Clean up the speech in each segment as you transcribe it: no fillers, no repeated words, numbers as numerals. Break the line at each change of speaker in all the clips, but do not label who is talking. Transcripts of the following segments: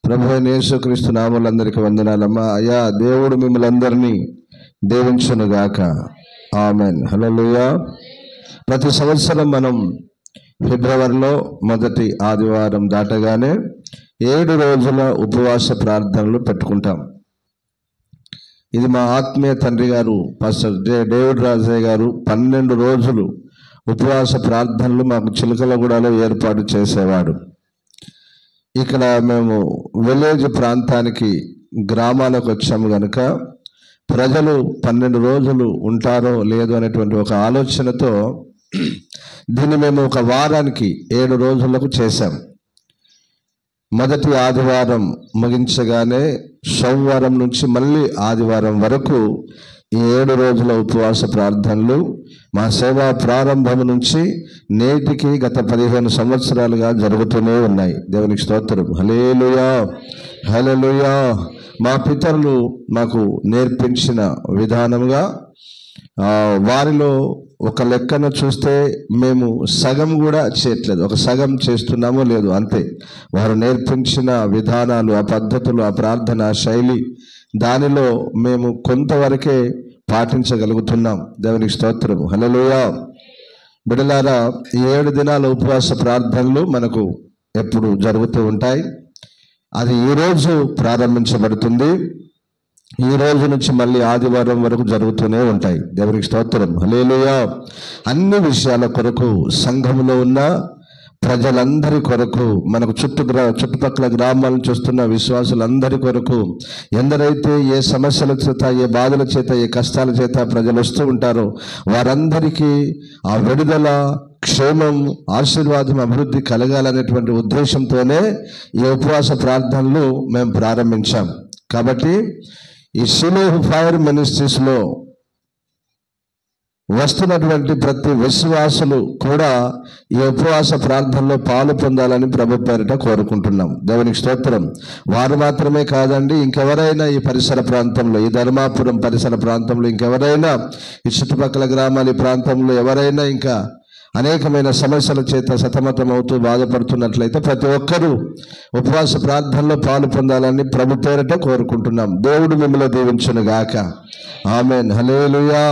ప్రభు అయిన యేసుక్రీస్తు నామములందరికీ వందనాలమ్మా. అయ్యా దేవుడు మిమ్మల్ని అందరినీ దీవించునుగాక. ఆమెన్. హల్లెలూయా. ప్రతి సంవత్సరం మనం ఫిబ్రవరిలో మొదటి ఆదివారం దాటగానే 7 రోజుల ఉపవాస ప్రార్థనలు పెట్టుకుంటాం. ఇది మా ఆత్మీయ తండ్రి గారు పాస్టర్ డేవిడ్ రాజయ్య గారు 12 రోజులు ఉపవాస ప్రార్థనలు మాకు చిలకలగూడలో ఏర్పాటు చేసేవాడు. ఇక్కడ మేము విలేజ్ ప్రాంతానికి గ్రామాలకు వచ్చాము కనుక ప్రజలు 12 రోజులు ఉంటారో లేదో అనేటువంటి ఒక ఆలోచనతో దీన్ని మేము ఒక వారానికి 7 రోజులకు చేశాం. మొదటి ఆదివారం ముగించగానే సోమవారం నుంచి మళ్ళీ ఆదివారం వరకు ఈ 7 రోజుల ఉపవాస ప్రార్థనలు మా సేవా ప్రారంభం నుంచి నేటికి గత 15 సంవత్సరాలుగా జరుగుతూనే ఉన్నాయి. దేవునికి స్తోత్రం. హల్లెలూయా, హల్లెలూయా. మా పితరులు మాకు నేర్పించిన విధానంగా వారిలో ఒక లెక్కన చూస్తే మేము సగం కూడా చేయట్లేదు, ఒక సగం చేస్తున్నామో లేదు అంతే. వారు నేర్పించిన విధానాలు, ఆ పద్ధతులు, ఆ ప్రార్థన శైలి, దానిలో మేము కొంతవరకే పాటించగలుగుతున్నాం. దేవునికి స్తోత్రం. హల్లెలూయా. బిడ్డలారా, ఈ 7 దినాల ఉపవాస ప్రార్థనలు మనకు ఎప్పుడు జరుగుతూ ఉంటాయి. అది ఈరోజు ప్రారంభించబడుతుంది. ఈ రోజు నుంచి మళ్ళీ ఆదివారం వరకు జరుగుతూనే ఉంటాయి. దేవునికి స్తోత్రం. హల్లెలూయా. అన్ని విషయాల కొరకు, సంఘంలో ఉన్న ప్రజలందరి కొరకు, మనకు చుట్టుపక్కల గ్రామాలను చూస్తున్న విశ్వాసులందరి కొరకు, ఎందరైతే ఏ సమస్యల చేత, ఏ బాధల చేత, ఏ కష్టాల చేత ప్రజలు వస్తూ ఉంటారో వారందరికీ ఆ విడుదల, క్షేమం, ఆశీర్వాదం, అభివృద్ధి కలగాలనేటువంటి ఉద్దేశంతోనే ఈ ఉపవాస ప్రార్థనలు మేము ప్రారంభించాం. కాబట్టి ఈ షిలోహ్ ఫైర్ మినిస్ట్రీస్లో వస్తున్నటువంటి ప్రతి విశ్వాసులు కూడా ఈ ఉపవాస ప్రార్థనలో పాలు పొందాలని ప్రభు పేరిట కోరుకుంటున్నాం. దేవునికి స్తోత్రం. వారు మాత్రమే కాదండి, ఇంకెవరైనా ఈ పరిసర ప్రాంతంలో, ఈ ధర్మాపురం పరిసర ప్రాంతంలో ఇంకెవరైనా, ఈ చుట్టుపక్కల గ్రామాల ఈ ప్రాంతంలో ఎవరైనా ఇంకా అనేకమైన సమస్యల చేత సతమతమవుతూ బాధపడుతున్నట్లయితే ప్రతి ఒక్కరూ ఉపవాస ప్రార్థనలో పాలు పొందాలని ప్రభు పేరిట కోరుకుంటున్నాం. దేవుడు మిమ్మల్ని దీవించునుగాక. ఆమెన్. హల్లెలూయా.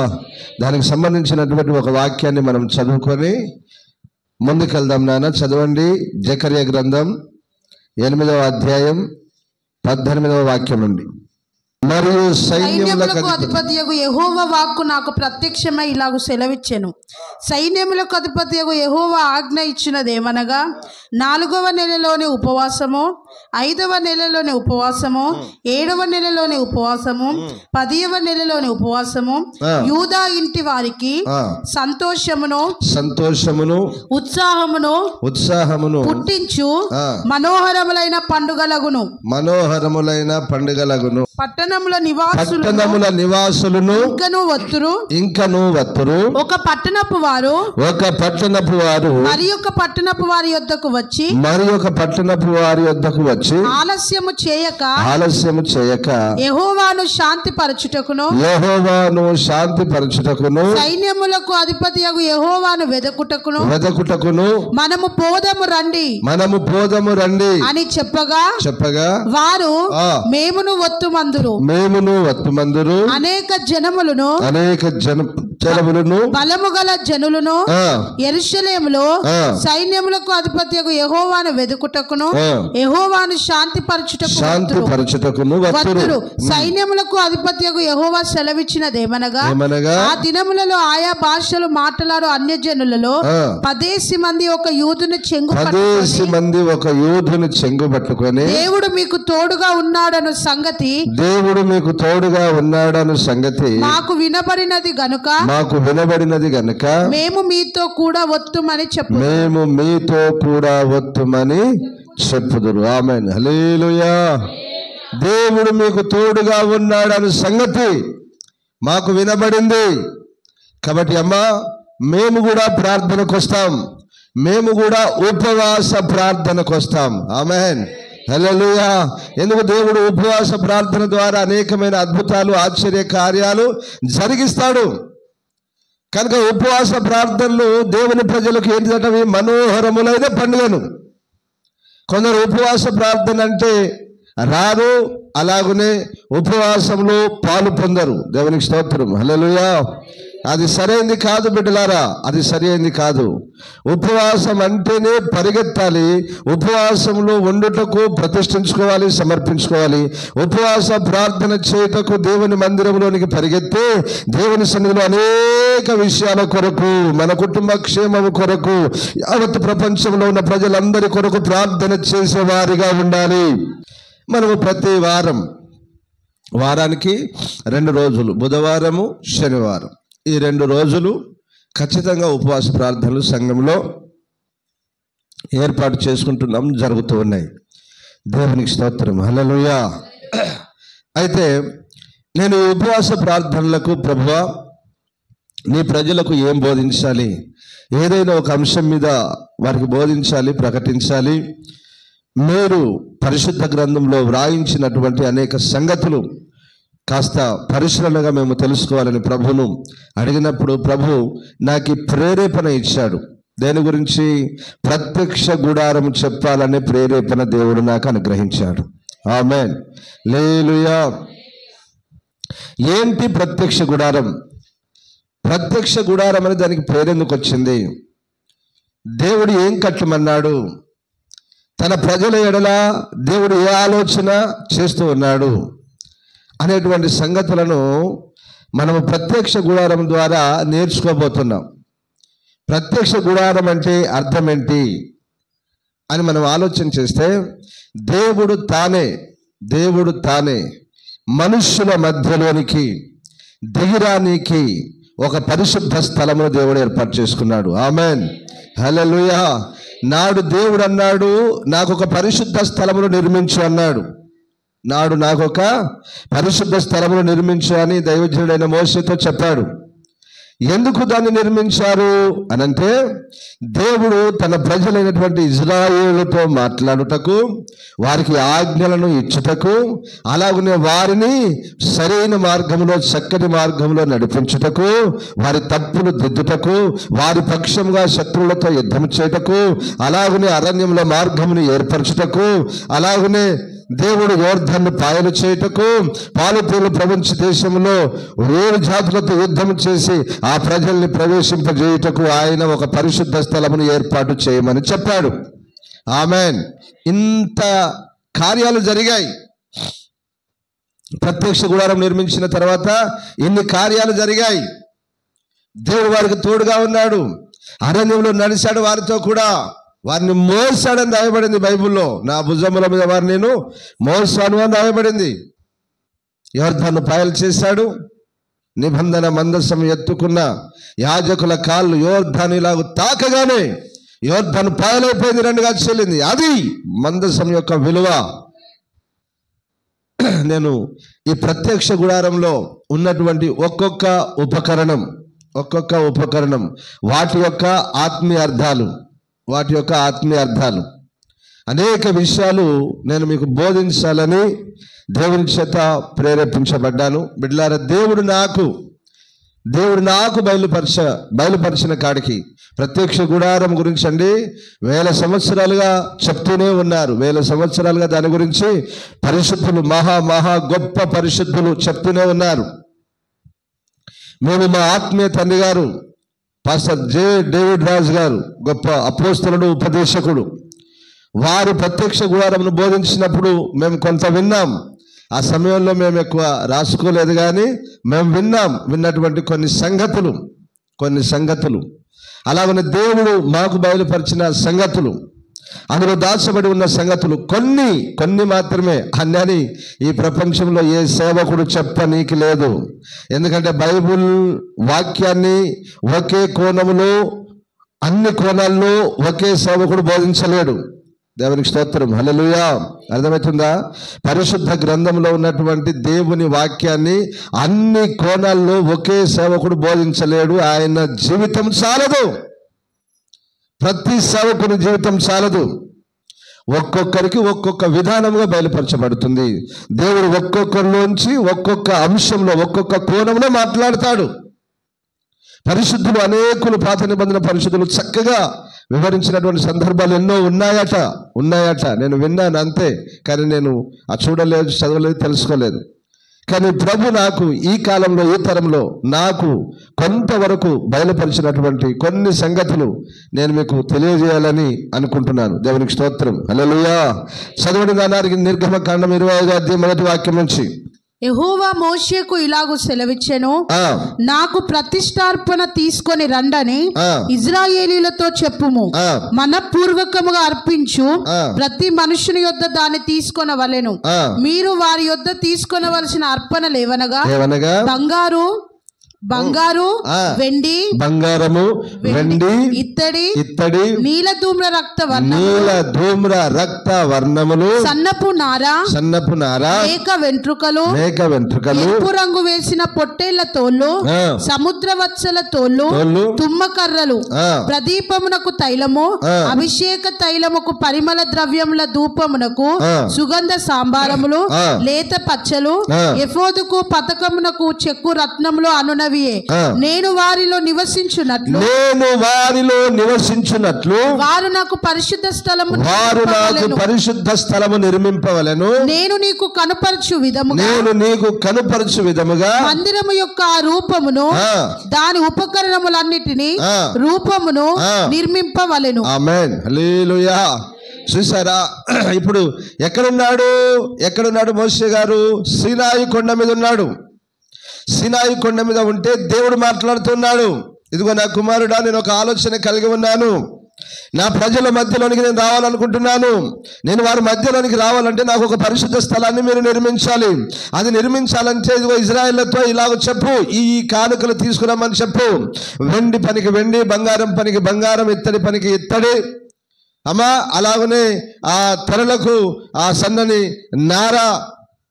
దానికి సంబంధించినటువంటి ఒక వాక్యాన్ని మనం చదువుకొని ముందుకెళ్దాం. నాన్న చదవండి. జకర్యా గ్రంథం 8వ అధ్యాయం 18వ వాక్యం నుండి. మరియు
సైన్యములకు అధిపతియగు యెహోవా వాక్కు నాకు ప్రత్యక్షమై ఇలాగు సెలవిచ్చెను. సైన్యములకు అధిపతియగు యెహోవా ఆజ్ఞ ఇచ్చినదేమనగా, 4వ నెలలోని ఉపవాసము, 5వ నెలలోని ఉపవాసము, 7వ నెలలోని ఉపవాసము, 10వ నెలలోని ఉపవాసము యూదా ఇంటి వారికి సంతోషమును ఉత్సాహమును పుట్టించు మనోహరములైన పండుగలగును. పట్టణముల నివాసులను ఇంకను వత్తురు. ఒక పట్టణపు వారు మరి ఒక పట్టణపు వారి యొద్దకు వచ్చి ఆలస్యము చేయక యెహోవాను శాంతిపరచుటకును సైన్యములకు అధిపతియగు యెహోవాను వెదకుటకును మనము పోదము రండి అని చెప్పగా వారు మేమును వత్తుమందురు అనేక జనములను బలము గల జనులను యెరూషలేములో సైన్యములకు అధిపతియగు యెహోవాను వెదుకుటకును యెహోవాను శాంతిపరచుటకును వత్తురు. సైన్యములకు అధిపతియగు యెహోవా సెలవిచ్చినదేమనగా, ఆ దినములలో ఆయా భాషలు మాట్లాడు అన్యజనులలో 10 మంది ఒక యూదుని చెంగు పట్టుకొని దేవుడు మీకు తోడుగా ఉన్నాడను సంగతి మాకు వినబడినది గనుక మేము మీతో కూడా వత్తుమని చెప్పుదురు. ఆమేన్. హల్లెలూయా. దేవుడు మీకు తోడుగా ఉన్నాడని సంగతి మాకు వినబడింది. కాబట్టి అమ్మా, మేము కూడా ప్రార్థనకు వస్తాం, మేము కూడా ఉపవాస ప్రార్థనకు వస్తాం. ఆమేన్. హల్లెలూయా. ఎందుకు? దేవుడు ఉపవాస ప్రార్థన ద్వారా అనేకమైన అద్భుతాలు, ఆశ్చర్య కార్యాలు జరిగిస్తాడు. కనుక ఉపవాస ప్రార్థనలు దేవుని ప్రజలకు ఏంటంటే మనోహరములైన పండుగను. కొందరు ఉపవాస ప్రార్థన అంటే
రారు, అలాగనే ఉపవాసంలో పాలు పొందరు. దేవునికి స్తోత్రం, హల్లెలూయా. అది సరైనది కాదు బిడ్డలారా, అది సరైనది కాదు. ఉపవాసం అంటేనే పరిగెత్తాలి, ఉపవాసంలో ఉండుటకు ప్రతిష్ఠించుకోవాలి, సమర్పించుకోవాలి. ఉపవాస ప్రార్థన చేయుటకు దేవుని మందిరంలోనికి పరిగెత్తే దేవుని సన్నిధిలో అనేక విషయాల కొరకు, మన కుటుంబ క్షేమము కొరకు, యావత్ ప్రపంచంలో ఉన్న ప్రజలందరి కొరకు ప్రార్థన చేసేవారిగా ఉండాలి. మనము ప్రతి వారానికి 2 రోజులు, బుధవారము, శనివారం, ఈ 2 రోజులు ఖచ్చితంగా ఉపవాస ప్రార్థనలు సంఘంలో ఏర్పాటు చేసుకుంటున్నాం, జరుగుతూ ఉన్నాయి. దేవునికి స్తోత్రం, హల్లెలూయా. అయితే నేను ఈ ఉపవాస ప్రార్థనలకు, ప్రభువా నీ ప్రజలకు ఏం బోధించాలి, ఏదైనా ఒక అంశం మీద వారికి బోధించాలి, ప్రకటించాలి. మీరు పరిశుద్ధ గ్రంథంలో వ్రాయించినటువంటి అనేక సంగతులు కాస్త పరిశీలనగా మేము తెలుసుకోవాలని ప్రభువును అడిగినప్పుడు ప్రభు నాకు ప్రేరేపణ ఇచ్చాడు. దేని గురించి? ప్రత్యక్ష గుడారం చెప్పాలనే ప్రేరేపణ దేవుడు నాకు అనుగ్రహించాడు. ఆమేన్, హల్లెలూయా. ఏంటి ప్రత్యక్ష గుడారం? ప్రత్యక్ష గుడారం అని దానికి పేరెందుకు వచ్చింది? దేవుడు ఏం కట్టమన్నాడు? తన ప్రజల ఎడల దేవుడు ఏ ఆలోచన చేస్తూ ఉన్నాడు అనేటువంటి సంగతులను మనము ప్రత్యక్ష గుడారం ద్వారా నేర్చుకోబోతున్నాం. ప్రత్యక్ష గుడారం అంటే అర్థం ఏంటి అని మనం ఆలోచన చేస్తే, దేవుడు తానే మనుష్యుల మధ్యలోనికి దిగిరానికి ఒక పరిశుద్ధ స్థలమును దేవుడు ఏర్పాటు చేసుకున్నాడు. ఆమేన్, హల్లెలూయా. నాడు దేవుడు అన్నాడు, నాకు ఒక పరిశుద్ధ స్థలమును నిర్మించు అన్నాడు. నాకు ఒక పరిశుద్ధ స్థలమును నిర్మించు అని దైవజనుడైన మోషేతో చెప్పాడు. ఎందుకు దాన్ని నిర్మించారు అనంటే, దేవుడు తన ప్రజలైనటువంటి ఇజ్రాయేలుతో మాట్లాడుటకు, వారికి ఆజ్ఞలను ఇచ్చుటకు, అలాగనే వారిని సరైన మార్గంలో, చక్కని మార్గంలో నడిపించుటకు, వారి తప్పులు దిద్దుటకు, వారి పక్షంగా శత్రువులతో యుద్ధం చేయుటకు, అలాగనే అరణ్యంలో మార్గమును ఏర్పరచుటకు, అలాగనే దేవుడు యోర్ధన్ను పాయలు చేయుటకు, పాలుతీలు ప్రపంచ దేశంలో 7 జాతులతో యుద్ధం చేసి ఆ ప్రజల్ని ప్రవేశింపజేయుటకు ఆయన ఒక పరిశుద్ధ స్థలమును ఏర్పాటు చేయమని చెప్పాడు. ఆమేన్. ఇంత కార్యాలు జరిగాయి. ప్రత్యక్ష గుడారం నిర్మించిన తర్వాత ఇన్ని కార్యాలు జరిగాయి. దేవుడు వారికి తోడుగా ఉన్నాడు. అరణ్యంలో నడిచాడు వారితో కూడా. వారిని మోసాడని రాయబడింది బైబిల్లో. నా భుజముల మీద వారిని నేను మోసాను అని రాయబడింది. యోర్దాను పాయలు చేశాడు. నిబంధన మందసం ఎత్తుకున్న యాజకుల కాళ్ళు యోర్దాను ఇలాగ తాకగానే యోర్దాను పాయలైపోయింది, 2గా చెల్లింది. అది మందసం యొక్క విలువ. నేను ఈ ప్రత్యక్ష గుడారంలో ఉన్నటువంటి ఒక్కొక్క ఉపకరణం వాటి యొక్క ఆత్మీయ అర్థాలు అనేక విషయాలు నేను మీకు బోధించాలని దేవుని చేత ప్రేరేపించబడ్డాను. బిడ్డలారా, దేవుడు నాకు బయలుపరిచిన కాడికి ప్రత్యక్ష గుడారం గురించి అండి 1000 సంవత్సరాలుగా చెప్తూనే ఉన్నారు. 1000 సంవత్సరాలుగా దాని గురించి పరిశుద్ధులు, మహా గొప్ప పరిశుద్ధులు చెప్తూనే ఉన్నారు. మేము మా ఆత్మీయ తండ్రి గారు పాస్టర్ జే డేవిడ్ రాజు గారు, గొప్ప అపోస్తలుడు, ఉపదేశకుడు, వారు ప్రత్యక్ష గుడారమును బోధించినప్పుడు మేము కొంత విన్నాం. ఆ సమయంలో మేము ఎక్కువ రాసుకోలేదు, కానీ మేము విన్నటువంటి కొన్ని సంగతులు అలాగనే దేవుడు మాకు బయలుపరిచిన సంగతులు, అందులో దాచబడి ఉన్న సంగతులు కొన్ని మాత్రమే అన్నని ఈ ప్రపంచంలో ఏ సేవకుడు చెప్పనీకి లేదు. ఎందుకంటే బైబిల్ వాక్యాన్ని ఒకే కోణములో, అన్ని కోణాల్లో ఒకే సేవకుడు బోధించలేడు. దేవునికి స్తోత్రం, హల్లెలూయా. అర్థమవుతుందా? పరిశుద్ధ గ్రంథంలో ఉన్నటువంటి దేవుని వాక్యాన్ని అన్ని కోణాల్లో ఒకే సేవకుడు బోధించలేడు. ఆయన జీవితం చాలదు, ప్రతి సేవకుని జీవితం చాలదు. ఒక్కొక్కరికి ఒక్కొక్క విధానంగా బయలుపరచబడుతుంది. దేవుడు ఒక్కొక్కరిలోంచి ఒక్కొక్క అంశంలో, ఒక్కొక్క కోణంలో మాట్లాడతాడు. పరిశుద్ధులు అనేకులు, పాత నిబంధన పరిశుద్ధులు చక్కగా వివరించినటువంటి సందర్భాలు ఎన్నో ఉన్నాయట. నేను విన్నాను అంతే, కానీ నేను చూడలేదు, చదవలేదు, తెలుసుకోలేదు. కానీ ప్రభు నాకు ఈ కాలంలో, ఈ తరంలో నాకు కొంతవరకు బయలుపరిచినటువంటి కొన్ని సంగతులు నేను మీకు తెలియజేయాలని అనుకుంటున్నాను. దేవునికి స్తోత్రం. హల్లెలూయా. చదవండి దానికి నిర్గమకాండం 25వ అధ్యాయం 1వ వాక్యం నుంచి.
యెహోవా మోషేకు ఇలాగు సెలవిచ్చెను, నాకు ప్రతిష్టార్పణ తీసుకొని రండని ఇజ్రాయేలీలతో చెప్పుము. మనపూర్వకముగా అర్పించు ప్రతి మనుషుని యొద్ద దాన్ని తీసుకొనవలెను. మీరు వారి యొద్ద తీసుకొనవలసిన అర్పణలు ఏవనగా బంగారు
బంగారము, వెండి, ఇత్తడి,
నీలధూమ్ర
రక్త వర్ణములు, సన్నపు నార,
మేక వెంట్రుకలు, ఎరుపు రంగు వేసిన పొట్టేళ్ల తోళ్ళు, సముద్రవత్సల తోళ్ళు, తుమ్మకర్రలు, ప్రదీపమునకు తైలము, అభిషేక తైలముకు, పరిమళ ద్రవ్యముల ధూపమునకు, సుగంధ సాంబారములు, లేత పచ్చలు, ఎఫోదుకు పతకమునకు చెక్కు రత్నములు అనునవి. నేను వారిలో నివసించున్నట్లు వారు నాకు పరిశుద్ధ స్థలము నిర్మింపవలెను. నేను నీకు కనుపరచు విధముగా మందిరము యొక్క ఆ రూపమును, దాని ఉపకరణములన్నిటినీ రూపమును నిర్మింపవలెను.
ఆమేన్. హల్లెలూయా. చూసారా, ఇప్పుడు ఎక్కడున్నాడు మోషే గారు? సీనాయి కొండ మీద ఉన్నాడు. సీనాయి కొండ మీద ఉంటే దేవుడు మాట్లాడుతున్నాడు, ఇదిగో నా కుమారుడా, నేను ఒక ఆలోచన కలిగి ఉన్నాను. నా ప్రజల మధ్యలోనికి నేను రావాలనుకుంటున్నాను. నేను వారి మధ్యలోనికి రావాలంటే నాకు ఒక పరిశుద్ధ స్థలాన్ని మీరు నిర్మించాలి. అది నిర్మించాలంటే ఇదిగో ఇజ్రాయేళ్లతో ఇలాగ చెప్పు, ఈ కానుకలు తీసుకురామని చెప్పు. వెండి పనికి వెండి, బంగారం పనికి బంగారం, ఇత్తడి పనికి ఇత్తడి. అమ్మా, అలాగనే ఆ తెరలకు ఆ సన్నని నార,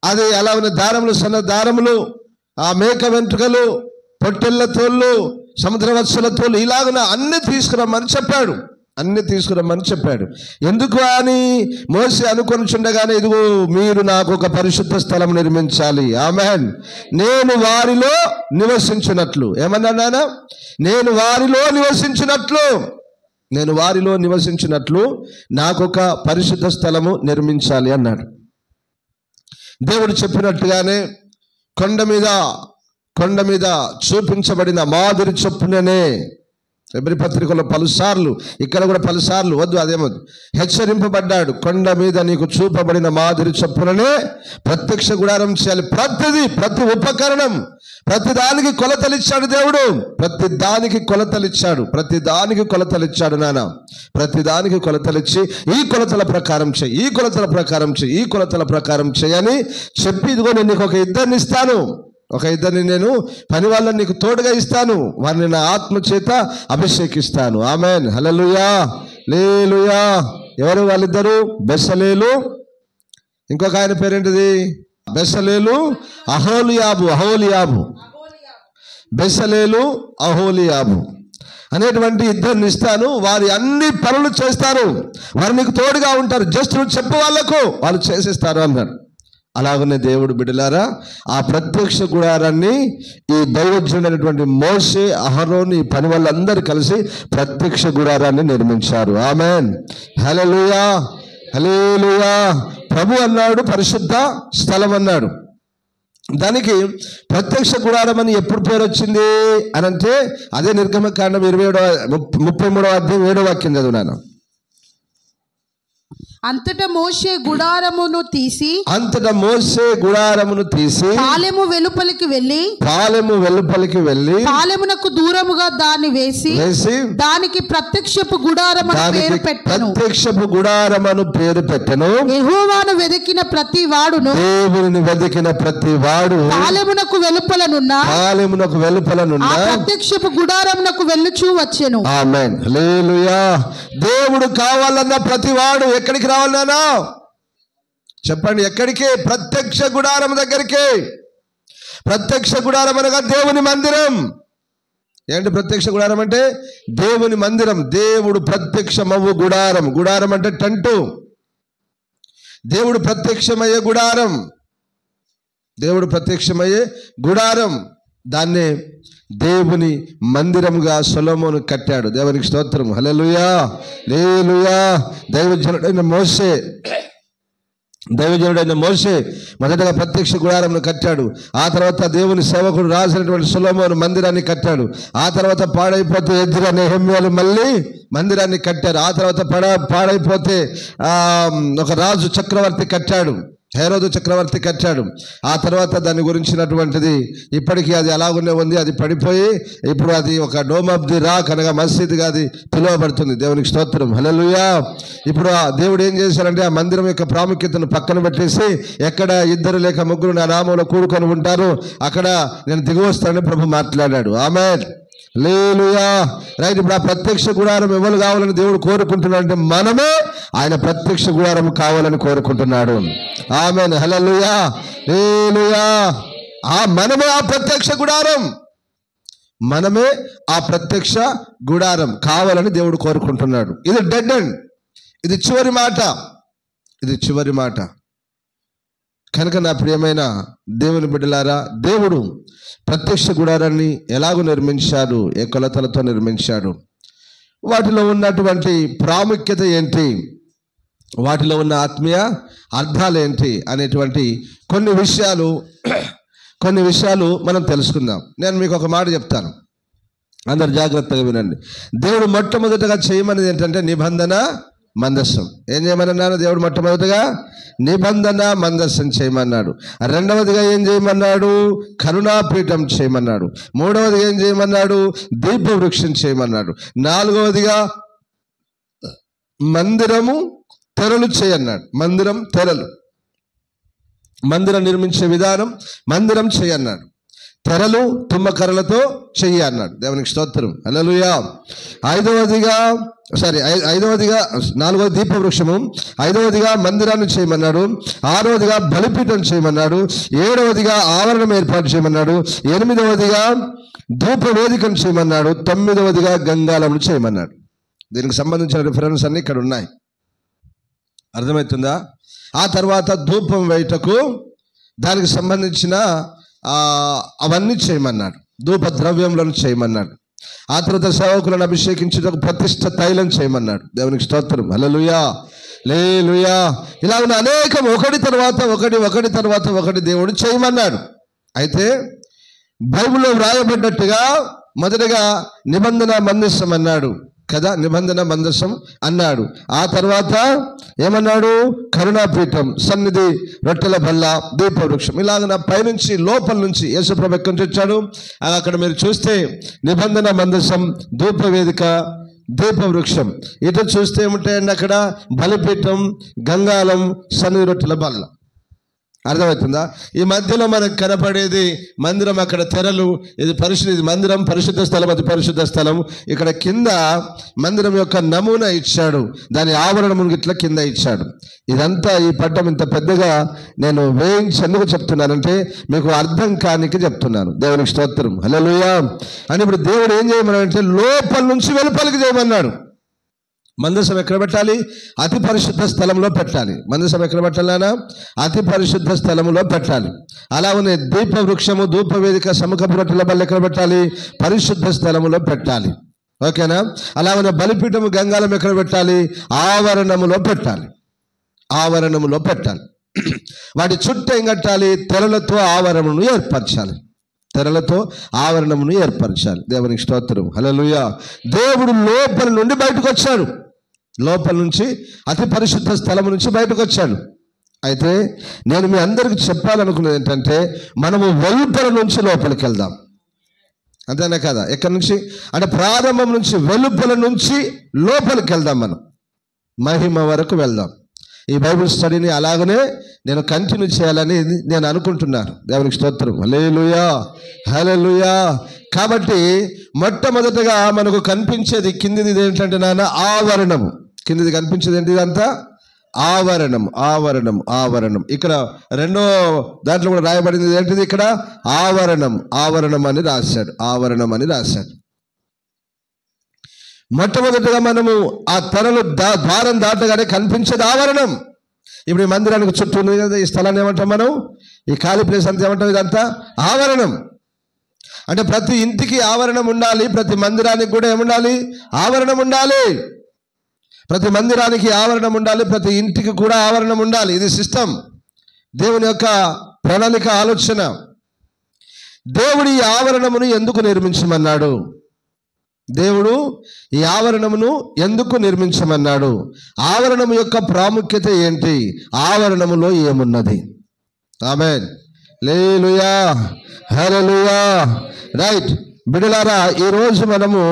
అది అలాగనే దారములు, సన్న దారములు, ఆ మేక వెంట్రుకలు, పొట్టెళ్ల తోళ్ళు, సముద్రవత్సల తోళ్ళు, ఇలాగున అన్ని తీసుకురమ్మని చెప్పాడు. ఎందుకు అని మోసే అనుకొని చుండగానే, ఇదిగో మీరు నాకు ఒక పరిశుద్ధ స్థలం నిర్మించాలి. ఆమేన్. నేను వారిలో నివసించినట్లు, ఏమన్నా నాన్న? నేను వారిలో నివసించినట్లు నాకొక పరిశుద్ధ స్థలము నిర్మించాలి అన్నాడు. దేవుడు చెప్పినట్టుగానే కొండ మీద చూపించబడిన మాదిరి చొప్పుననే, ఎబ్రీ పత్రికలో పలుసార్లు, ఇక్కడ కూడా పలుసార్లు, వద్దు అదేమొద్దు, హెచ్చరింపబడ్డాడు. కొండ మీద నీకు చూపబడిన మాదిరి చొప్పుననే ప్రత్యక్ష గుడారం చేయాలి. ప్రతి ఉపకరణం, ప్రతి దానికి కొలతలిచ్చాడు దేవుడు. ప్రతి దానికి కొలతలిచ్చాడు నాన్న. ప్రతి దానికి కొలతలిచ్చి ఈ కొలతల ప్రకారం చేయని చెప్పి, ఇదిగో నేను నీకు ఒక ఇద్దరిని నేను పని వాళ్ళని నీకు తోడుగా ఇస్తాను, వారిని నా ఆత్మ చేత అభిషేకిస్తాను. ఆమేన్. హల్లెలూయా. లేలుయా. ఎవరు వాళ్ళిద్దరు? బెసలేలు, ఇంకొక ఆయన పేరేంటిది? బెసలేలు, అహోలియాబు. బెసలేలు, అహోలియాబు అనేటువంటి ఇద్దరిని ఇస్తాను. వారి అన్ని పనులు చేస్తారు, వారు నీకు తోడుగా ఉంటారు. జస్ట్ నువ్వు చెప్పు వాళ్ళకు, వాళ్ళు చేసేస్తారు అన్నాడు. అలాగనే దేవుడు బిడ్డలారా, ఆ ప్రత్యక్ష గుడారాన్ని ఈ దైవజనుడైనటువంటి మోషే, అహరోను, ఈ పని వాళ్ళందరూ కలిసి ప్రత్యక్ష గుడారాన్ని నిర్మించారు. ఆమేన్. హల్లెలూయా. ప్రభు అన్నాడు పరిశుద్ధ స్థలం అన్నాడు. దానికి ప్రత్యక్ష గుడారం అని ఎప్పుడు పేరు వచ్చింది అని అంటే, అదే నిర్గమకాండం 33వ అధ్యాయం 7వ వాక్యం చదువునాను.
అంతటా మోషే గుడారమును తీసి పాలెము వెలుపలికి వెళ్ళి పాలెమునకు దూరముగా దాన్ని వేసి దానికి ప్రత్యక్షపు గుడారమను పేరు పెట్టెను. యెహోవాను వెదికిన ప్రతి వాడును,
దేవుని వెదికిన ప్రతి వాడు
పాలెమునకు వెలుపలనున్న ప్రత్యక్షపు గుడారమునకు వెళ్ళుచూ వచ్చెను.
ఆమేన్. హల్లెలూయా. దేవుడు కావాలన్న ప్రతి వాడు ఎక్కడికి రావాలన్నా చెప్పండి? ఎక్కడికి? ప్రత్యక్ష గుడారం దగ్గరికి. ప్రత్యక్ష గుడారం అనగా దేవుని మందిరం. ఏంటి ప్రత్యక్ష గుడారం అంటే? దేవుని మందిరం. దేవుడు ప్రత్యక్షమవ్వు గుడారం. గుడారం అంటే టెంటు. దేవుడు ప్రత్యక్షమయ్యే గుడారం. దాన్నే దేవుని మందిరముగా సొలొమోను కట్టాడు. దేవునికి స్తోత్రం. హల్లెలూయా, హల్లెలూయా. దైవజనుడైన మోషే మొదటగా ప్రత్యక్ష గుడారంను కట్టాడు. ఆ తర్వాత దేవుని సేవకుడు రాసినటువంటి సొలొమోను మందిరాన్ని కట్టాడు. ఆ తర్వాత పాడైపోతే ఎజ్రా, నెహెమ్యాలు మళ్ళీ మందిరాన్ని కట్టారు. ఆ తర్వాత పాడైపోతే ఒక రాజు చక్రవర్తి కట్టాడు, హేరోదు చక్రవర్తి కట్టాడు. ఆ తర్వాత దాని గురించినటువంటిది ఇప్పటికీ అది అలాగనే ఉంది. అది పడిపోయి ఇప్పుడు అది ఒక డోమ్ ఆఫ్ ది రాక్ అనగా మసీదుగా అది పిలువబడుతుంది. దేవునికి స్తోత్రం. హల్లెలూయా. ఇప్పుడు ఆ దేవుడు ఏం చేశారంటే ఆ మందిరం యొక్క ప్రాముఖ్యతను పక్కన పెట్టేసి, ఎక్కడ 2 లేక 3 నా నామంలో కూడుకొని ఉంటారు అక్కడ నేను దిగి వస్తానని ప్రభు మాట్లాడాడు. ఆమేన్, హల్లెలూయా. రైట్. ఇప్పుడు ఆ ప్రత్యక్ష గుడారం ఎవరు కావాలని దేవుడు కోరుకుంటున్నాడు అంటే మనమే ఆయన ప్రత్యక్ష గుడారం కావాలని కోరుకుంటున్నాడు. ఆమేన్, హల్లెలూయా, హల్లెలూయా. మనమే ఆ ప్రత్యక్ష గుడారం, మనమే ఆ ప్రత్యక్ష గుడారం కావాలని దేవుడు కోరుకుంటున్నాడు. ఇది డెడ్ ఎండ్, ఇది చివరి మాట, ఇది చివరి మాట. కనుక నా ప్రియమైన దేవుని బిడ్డలారా, దేవుడు ప్రత్యక్ష గుడారాన్ని ఎలాగో నిర్మించాడు, ఏ కొలతలతో నిర్మించాడు, వాటిలో ఉన్నటువంటి ప్రాముఖ్యత ఏంటి, వాటిలో ఉన్న ఆత్మీయ అర్థాలు ఏంటి అనేటువంటి కొన్ని విషయాలు మనం తెలుసుకుందాం. నేను మీకు ఒక మాట చెప్తాను, అందరు జాగ్రత్తగా వినండి. దేవుడు మొట్టమొదటగా చేయమనేది ఏంటంటే నిబంధన మందస్సం. ఏం చేయమన్నాడు దేవుడు? మొట్టమొదటిగా నిబంధన మందస్సం చేయమన్నాడు. రెండవదిగా ఏం చేయమన్నాడు? కరుణాపీఠం చేయమన్నాడు. మూడవదిగా ఏం చేయమన్నాడు? దీపవృక్షం చేయమన్నాడు. నాలుగవదిగా మందిరము తెరలు చేయన్నాడు. మందిరం తెరలు, మందిరం నిర్మించే విధానం, మందిరం చేయన్నాడు. తెరలు తుమ్మకర్రలతో చెయ్యి అన్నాడు. దేవునికి స్తోత్రం. హల్లెలూయా. నాలుగవది దీపవృక్షము, 5వదిగా మందిరాన్ని చేయమన్నాడు, 6వదిగా బలిపీఠం చేయమన్నాడు, 7వదిగా ఆవరణం ఏర్పాటు చేయమన్నాడు, 8వదిగా ధూప వేదికను చేయమన్నాడు, 9వదిగా గంగాళమును చేయమన్నాడు. దీనికి సంబంధించిన రిఫరెన్స్ అన్ని ఇక్కడ ఉన్నాయి. అర్థమవుతుందా? ఆ తర్వాత ధూపం వేయుటకు దానికి సంబంధించిన అవన్నీ చేయమన్నాడు. ధూప ద్రవ్యములను చేయమన్నాడు. ఆ తర్వాత సేవకులను అభిషేకించుటకు ప్రతిష్ఠ తైలం చేయమన్నాడు. దేవునికి స్తోత్రం. హల్లెలూయా, హల్లెలూయా. ఇలా ఉన్న అనేకం ఒకటి తర్వాత ఒకటి దేవుడు చేయమన్నాడు. అయితే బైబిల్లో వ్రాయబడ్డట్టుగా మొదటగా నిబంధన మందసం అన్నాడు కదా, నిబంధన మందసం అన్నాడు. ఆ తర్వాత ఏమన్నాడు? కరుణాపీఠం, సన్నిధి, రొట్టెల బల్ల, దీపవృక్షం. ఇలాగ పైనుంచి లోపల నుంచి యేసుప్రభు ఎక్కడి నుంచి వచ్చాడు అక్కడ మీరు చూస్తే నిబంధన మందసం, ధూపవేదిక, దీపవృక్షం. ఇటు చూస్తే ఏముంటాయండి అక్కడ? బలిపీఠం, గంగాళం, సన్నిధి, రొట్టెల బల్ల. అర్థమవుతుందా? ఈ మధ్యలో మనకు కనపడేది మందిరం, అక్కడ తెరలు, ఇది మందిరం పరిశుద్ధ స్థలం, అది పరిశుద్ధ స్థలం. ఇక్కడ కింద మందిరం యొక్క నమూనా ఇచ్చాడు, దాని ఆవరణము ఇట్లా కింద ఇచ్చాడు. ఇదంతా ఈ పట్టం ఇంత పెద్దగా నేను వేయించి ఎందుకు చెప్తున్నానంటే మీకు అర్థం కానికి చెప్తున్నాను. దేవునికి స్తోత్రం. హల్లెలూయా. అని ఇప్పుడు దేవుడు ఏం చేయమన్నాడంటే లోపల నుంచి వెలుపలికి చేయమన్నాడు. మందసం ఎక్కడ పెట్టాలి? అతి పరిశుద్ధ స్థలంలో పెట్టాలి. మందసం ఎక్కడ పెట్టాలన్నా? అతి పరిశుద్ధ స్థలంలో పెట్టాలి. అలాగనే దీపవృక్షము, ధూపవేదిక, సముఖపు రొట్టెల బల్ల ఎక్కడ పెట్టాలి? పరిశుద్ధ స్థలములో పెట్టాలి. ఓకేనా? అలాగనే బలిపీఠము, గంగాళం ఎక్కడ పెట్టాలి? ఆవరణములో పెట్టాలి. ఆవరణములో పెట్టాలి. వాటి చుట్టూ ఏం కట్టాలి? తెరలతో ఆవరణమును ఏర్పరచాలి. తెరలతో ఆవరణమును ఏర్పరచాలి. దేవునికి స్తోత్రం. హల్లెలూయా. దేవుడు లోపల నుండి బయటకు వచ్చాడు. లోపల నుంచి అతి పరిశుద్ధ స్థలం నుంచి బయటకు వచ్చాడు. అయితే నేను మీ అందరికీ చెప్పాలనుకున్నది ఏంటంటే మనము వెలుపల నుంచి లోపలికి వెళ్దాం. అంతేనా కదా? ఎక్కడి నుంచి అంటే ప్రారంభం నుంచి, వెలుపల నుంచి లోపలికి వెళ్దాం. మనం మహిమ వరకు వెళ్దాం. ఈ బైబిల్ స్టడీని అలాగనే నేను కంటిన్యూ చేయాలని నేను అనుకుంటున్నాను. దేవునికి స్తోత్రం. హల్లెలూయా, హల్లెలూయా. కాబట్టి మొట్టమొదటగా మనకు కనిపించేది కిందిది ఏంటంటే ఆవరణము. కిందిది కనిపించేది ఏంటి? ఇదంతా ఆవరణం, ఆవరణం, ఆవరణం. ఇక్కడ రెండో దాంట్లో కూడా రాయబడింది ఏంటిది? ఇక్కడ ఆవరణం, ఆవరణం అని రాశాడు. ఆవరణం అని రాశాడు. మొట్టమొదటిగా మనము ఆ తెరలు ద్వారం దాటగానే కనిపించేది ఆవరణం. ఇప్పుడు ఈ మందిరానికి చుట్టూ ఉంది కదా, ఈ స్థలాన్ని ఏమంటాం మనం? ఈ ఖాళీ ప్లేస్ అంతా ఏమంటాం? ఇదంతా ఆవరణం. అంటే ప్రతి ఇంటికి ఆవరణం ఉండాలి, ప్రతి మందిరానికి కూడా ఏముండాలి? ఆవరణం ఉండాలి. ప్రతి మందిరానికి ఆవరణం ఉండాలి, ప్రతి ఇంటికి కూడా ఆవరణం ఉండాలి. ఇది సిస్టమ్, దేవుని యొక్క ప్రణాళిక, ఆలోచన. దేవుడు ఈ ఆవరణమును ఎందుకు నిర్మించమన్నాడు? దేవుడు ఈ ఆవరణమును ఎందుకు నిర్మించమన్నాడు? ఆవరణము యొక్క ప్రాముఖ్యత ఏంటి? ఆవరణములో ఏమున్నది? ఆమేన్, హల్లెలూయా, హల్లెలూయా. రైట్ బిడ్డలారా, ఈరోజు మనము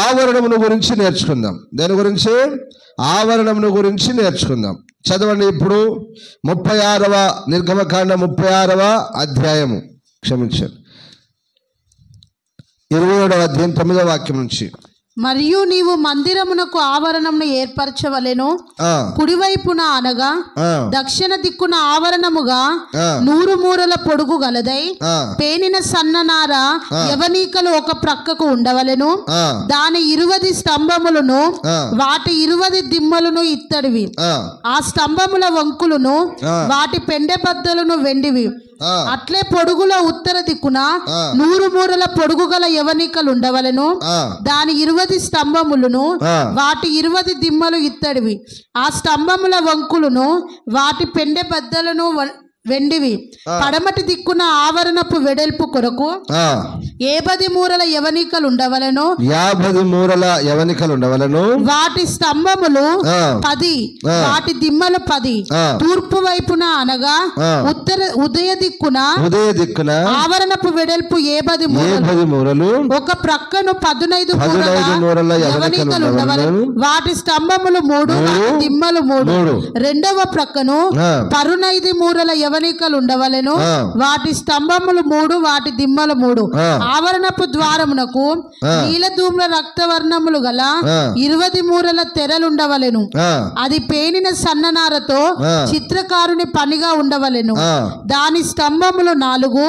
ఆవరణమును గురించి నేర్చుకుందాం. దేని గురించి? ఆవరణమును గురించి నేర్చుకుందాం. చదవండి ఇప్పుడు 36వ నిర్గమకాండ 36వ అధ్యాయము, క్షమించండి, 27వ అధ్యాయం 9వ వాక్యం నుంచి.
మరియు నీవు మందిరమునకు ఆవరణమును ఏర్పరచవలెను. కుడివైపున అనగా దక్షిణ దిక్కున ఆవరణముగా 100 మూరల పొడుగు గలదై పేనిన సన్ననార యవనికలు ఒక ప్రక్కకు ఉండవలెను. దాని 20 స్తంభములను వాటి 20 దిమ్మలను ఇత్తడివి. ఆ స్తంభముల వంకులను వాటి పెండెబద్దలను వెండివి. అట్లే పొడుగులో ఉత్తర దిక్కున 100 మూరల పొడుగు గల యవనికలు ఉండవలెను. దాని 20 స్తంభములను వాటి 20 దిమ్మలు ఇత్తడివి. ఆ స్తంభముల వంకులను వాటి పెండె బద్దలను వెండివి. పడమటి దిక్కున ఆవరణపు వెడల్పు కొరకు 50 మూరల యవనికలు ఉండవలెను. 50
మూరల యవనికలు ఉండవలెను.
వాటి స్తంభములు 10, వాటి దిమ్మలు 10. తూర్పు వైపున అనగా ఉదయ దిక్కున ఆవరణపు వెడల్పు 50 మూరలు. ఒక ప్రక్కను 15 మూరల యవనికలు ఉండవలెను. వాటి స్తంభములు 3, వాటి దిమ్మలు 3. రెండవ ప్రక్కను 15 మూరల యవనికలు ఉండవలెను. వాటి స్తంభములు 3, వాటి దిమ్మలు 3. ఆవరణపు ద్వారమునకు నీలధూమ్ర రక్తవర్ణములు గల 20 మూరల తెరలుండవలెను. అది పేనిన సన్ననారతో చిత్రకారుని పనిగా ఉండవలెను. దాని స్తంభములు 4,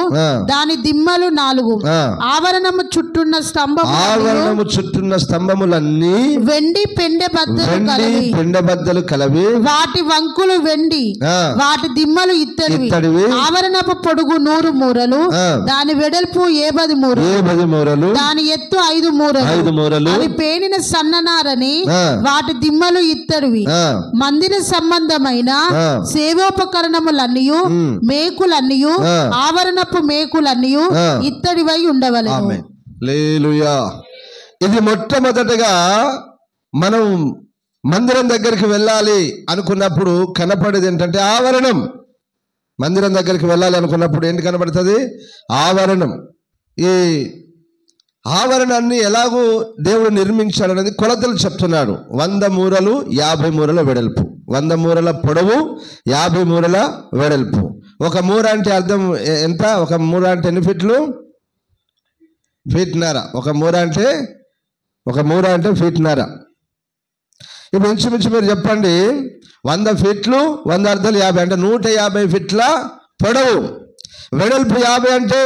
దాని దిమ్మలు 4. ఆవరణము చుట్టున్న స్తంభములన్నీ వెండి పెండెబద్దలు కలవి. వాటి వంకులు వెండి, వాటి దిమ్మలు ఇత్తడి. ఆవరణపు పొడుగు 100 మూరలు, దాని వెడల్పు 50 మూరలు, దాని ఎత్తు 5 మూరలు. అవి పేనిన సన్ననారని, వాటి దిమ్మలు ఇత్తడివి. మందిర సంబంధమైన సేవోపకరణములన్నీయు మేకులన్నీయు ఆవరణపు మేకులన్నీయు ఇత్తడివై ఉండవలెను.
హల్లెలూయా. ఇది మొట్టమొదటగా మనం మందిరం దగ్గరికి వెళ్ళాలి అనుకున్నప్పుడు కనపడేది ఏంటంటే ఆవరణం. మందిరం దగ్గరికి వెళ్ళాలి అనుకున్నప్పుడు ఏంటి కనబడుతుంది? ఆవరణం. ఈ ఆవరణాన్ని ఎలాగూ దేవుడు నిర్మించాడు అనేది కొలతలు చెప్తున్నాడు. 100 మూరలు 50 మూరల వెడల్పు, 100 మూరల పొడవు 50 మూరల వెడల్పు. ఒక మూర అంటే అర్థం ఎంత? ఒక మూర అంటే ఎన్ని ఫీట్లు? ఫీట్నర. ఒక మూర అంటే ఫీట్నర. ఇప్పుడు ఇంచుమించు మీరు చెప్పండి, 100 ఫీట్లు 100 అర్థాలు 50 అంటే 150 ఫీట్ల పొడవు. వెడల్పు 50 అంటే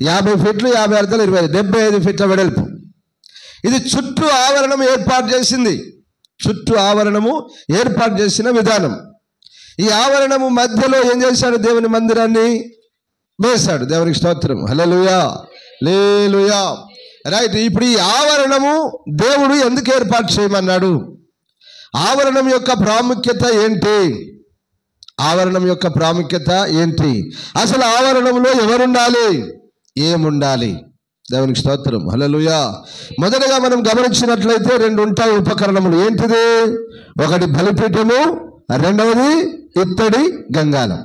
50 ఫీట్లు 50 అర్థాలు 20, 75 ఫీట్ల వెడల్పు. ఇది చుట్టూ ఆవరణం ఏర్పాటు చేసింది. చుట్టూ ఆవరణము ఏర్పాటు చేసిన విధానం. ఈ ఆవరణము మధ్యలో ఏం చేశాడు? దేవుని మందిరాన్ని వేశాడు. దేవునికి స్తోత్రం, హల్లెలూయా, హల్లెలూయా. రైట్. ఇప్పుడు ఈ ఆవరణము దేవుడు ఎందుకు ఏర్పాటు చేయమన్నాడు? ఆవరణం యొక్క ప్రాముఖ్యత ఏంటి? అసలు ఆవరణంలో ఎవరుండాలి, ఏముండాలి? దేవునికి స్తోత్రం, హల్లెలూయా. మొదటగా మనం గమనించినట్లయితే 2 ఉంటాయి ఉపకరణములు. ఏంటిది? ఒకటి బలిపీఠము, రెండవది ఇత్తడి గంగాలం.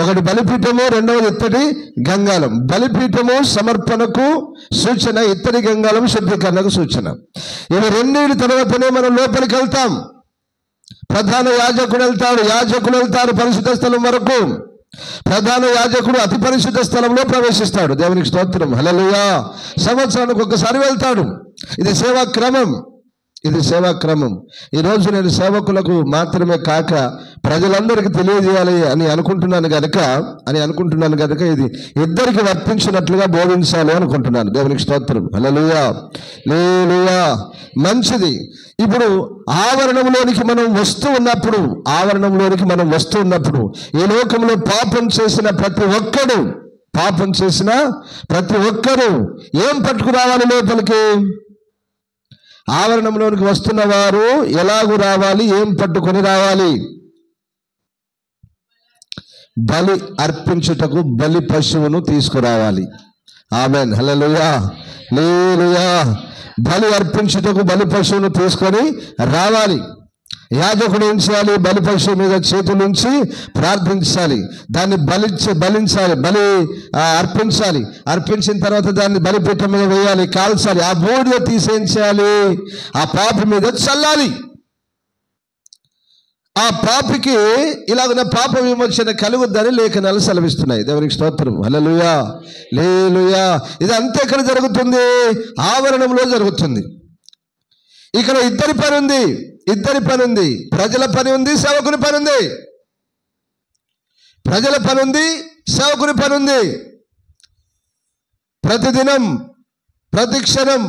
ఒకటి బలిపీఠము, రెండవది ఇత్తడి గంగాలం. బలిపీఠము సమర్పణకు సూచన, ఇత్తడి గంగాలం శుద్ధీకరణకు సూచన. ఇవి రెండింటి తర్వాతనే మనం లోపలికి వెళ్తాం. ప్రధాన యాజకుడు వెళ్తారు పరిశుద్ధ స్థలం వరకు. ప్రధాన యాజకుడు అతి పరిశుద్ధ స్థలంలో ప్రవేశిస్తాడు. దేవునికి స్తోత్రం, హల్లెలూయా. సంవత్సరానికి ఒకసారి వెళ్తాడు. ఇది సేవా క్రమం. ఈరోజు నేను సేవకులకు మాత్రమే కాక ప్రజలందరికీ తెలియజేయాలి అని అనుకుంటున్నాను కనుక ఇది ఇద్దరికి వర్తించినట్లుగా బోధించాలి అనుకుంటున్నాను. దేవునికి స్తోత్రం. హల్లెలూయా, హల్లెలూయా. మంచిది. ఇప్పుడు ఆవరణంలోనికి మనం వస్తూ ఉన్నప్పుడు ఈ లోకంలో పాపం చేసిన ప్రతి ఒక్కరు ఏం పట్టుకురావాలి లోపలికి? ఆవరణంలోనికి వస్తున్న వారు ఎలాగూ రావాలి? ఏం పట్టుకొని రావాలి? బలి అర్పించుటకు బలి పశువును తీసుకురావాలి. ఆమేన్, హల్లెలూయా, హల్లెలూయా. బలి అర్పించుటకు బలి పశువును తీసుకొని రావాలి. యాజకుడు ఏం చేయాలి? బలి పశువు మీద చేతులుంచి ప్రార్థించాలి. దాన్ని అర్పించాలి. అర్పించిన తర్వాత దాన్ని బలిపీఠం మీద వేయాలి, కాల్చాలి. ఆ బూడిద తీసేం చేయాలి? ఆ పాపి మీద చల్లాలి. ఆ పాపికి ఇలాగున్న పాప విమోచన కలుగుద్దని లేఖనాలు సెలవిస్తున్నాయి. దేవునికి స్తోత్రం. హల్లెలూయా, హల్లెలూయా. ఇది అంతా ఎక్కడ జరుగుతుంది? ఆవరణంలో జరుగుతుంది. ఇక్కడ ఇద్దరి పని ఉంది. ప్రజల పని ఉంది, సేవకుని పని ఉంది. ప్రజల పని ఉంది, సేవకుని పని ఉంది. ప్రతిదినం, ప్రతి క్షణం,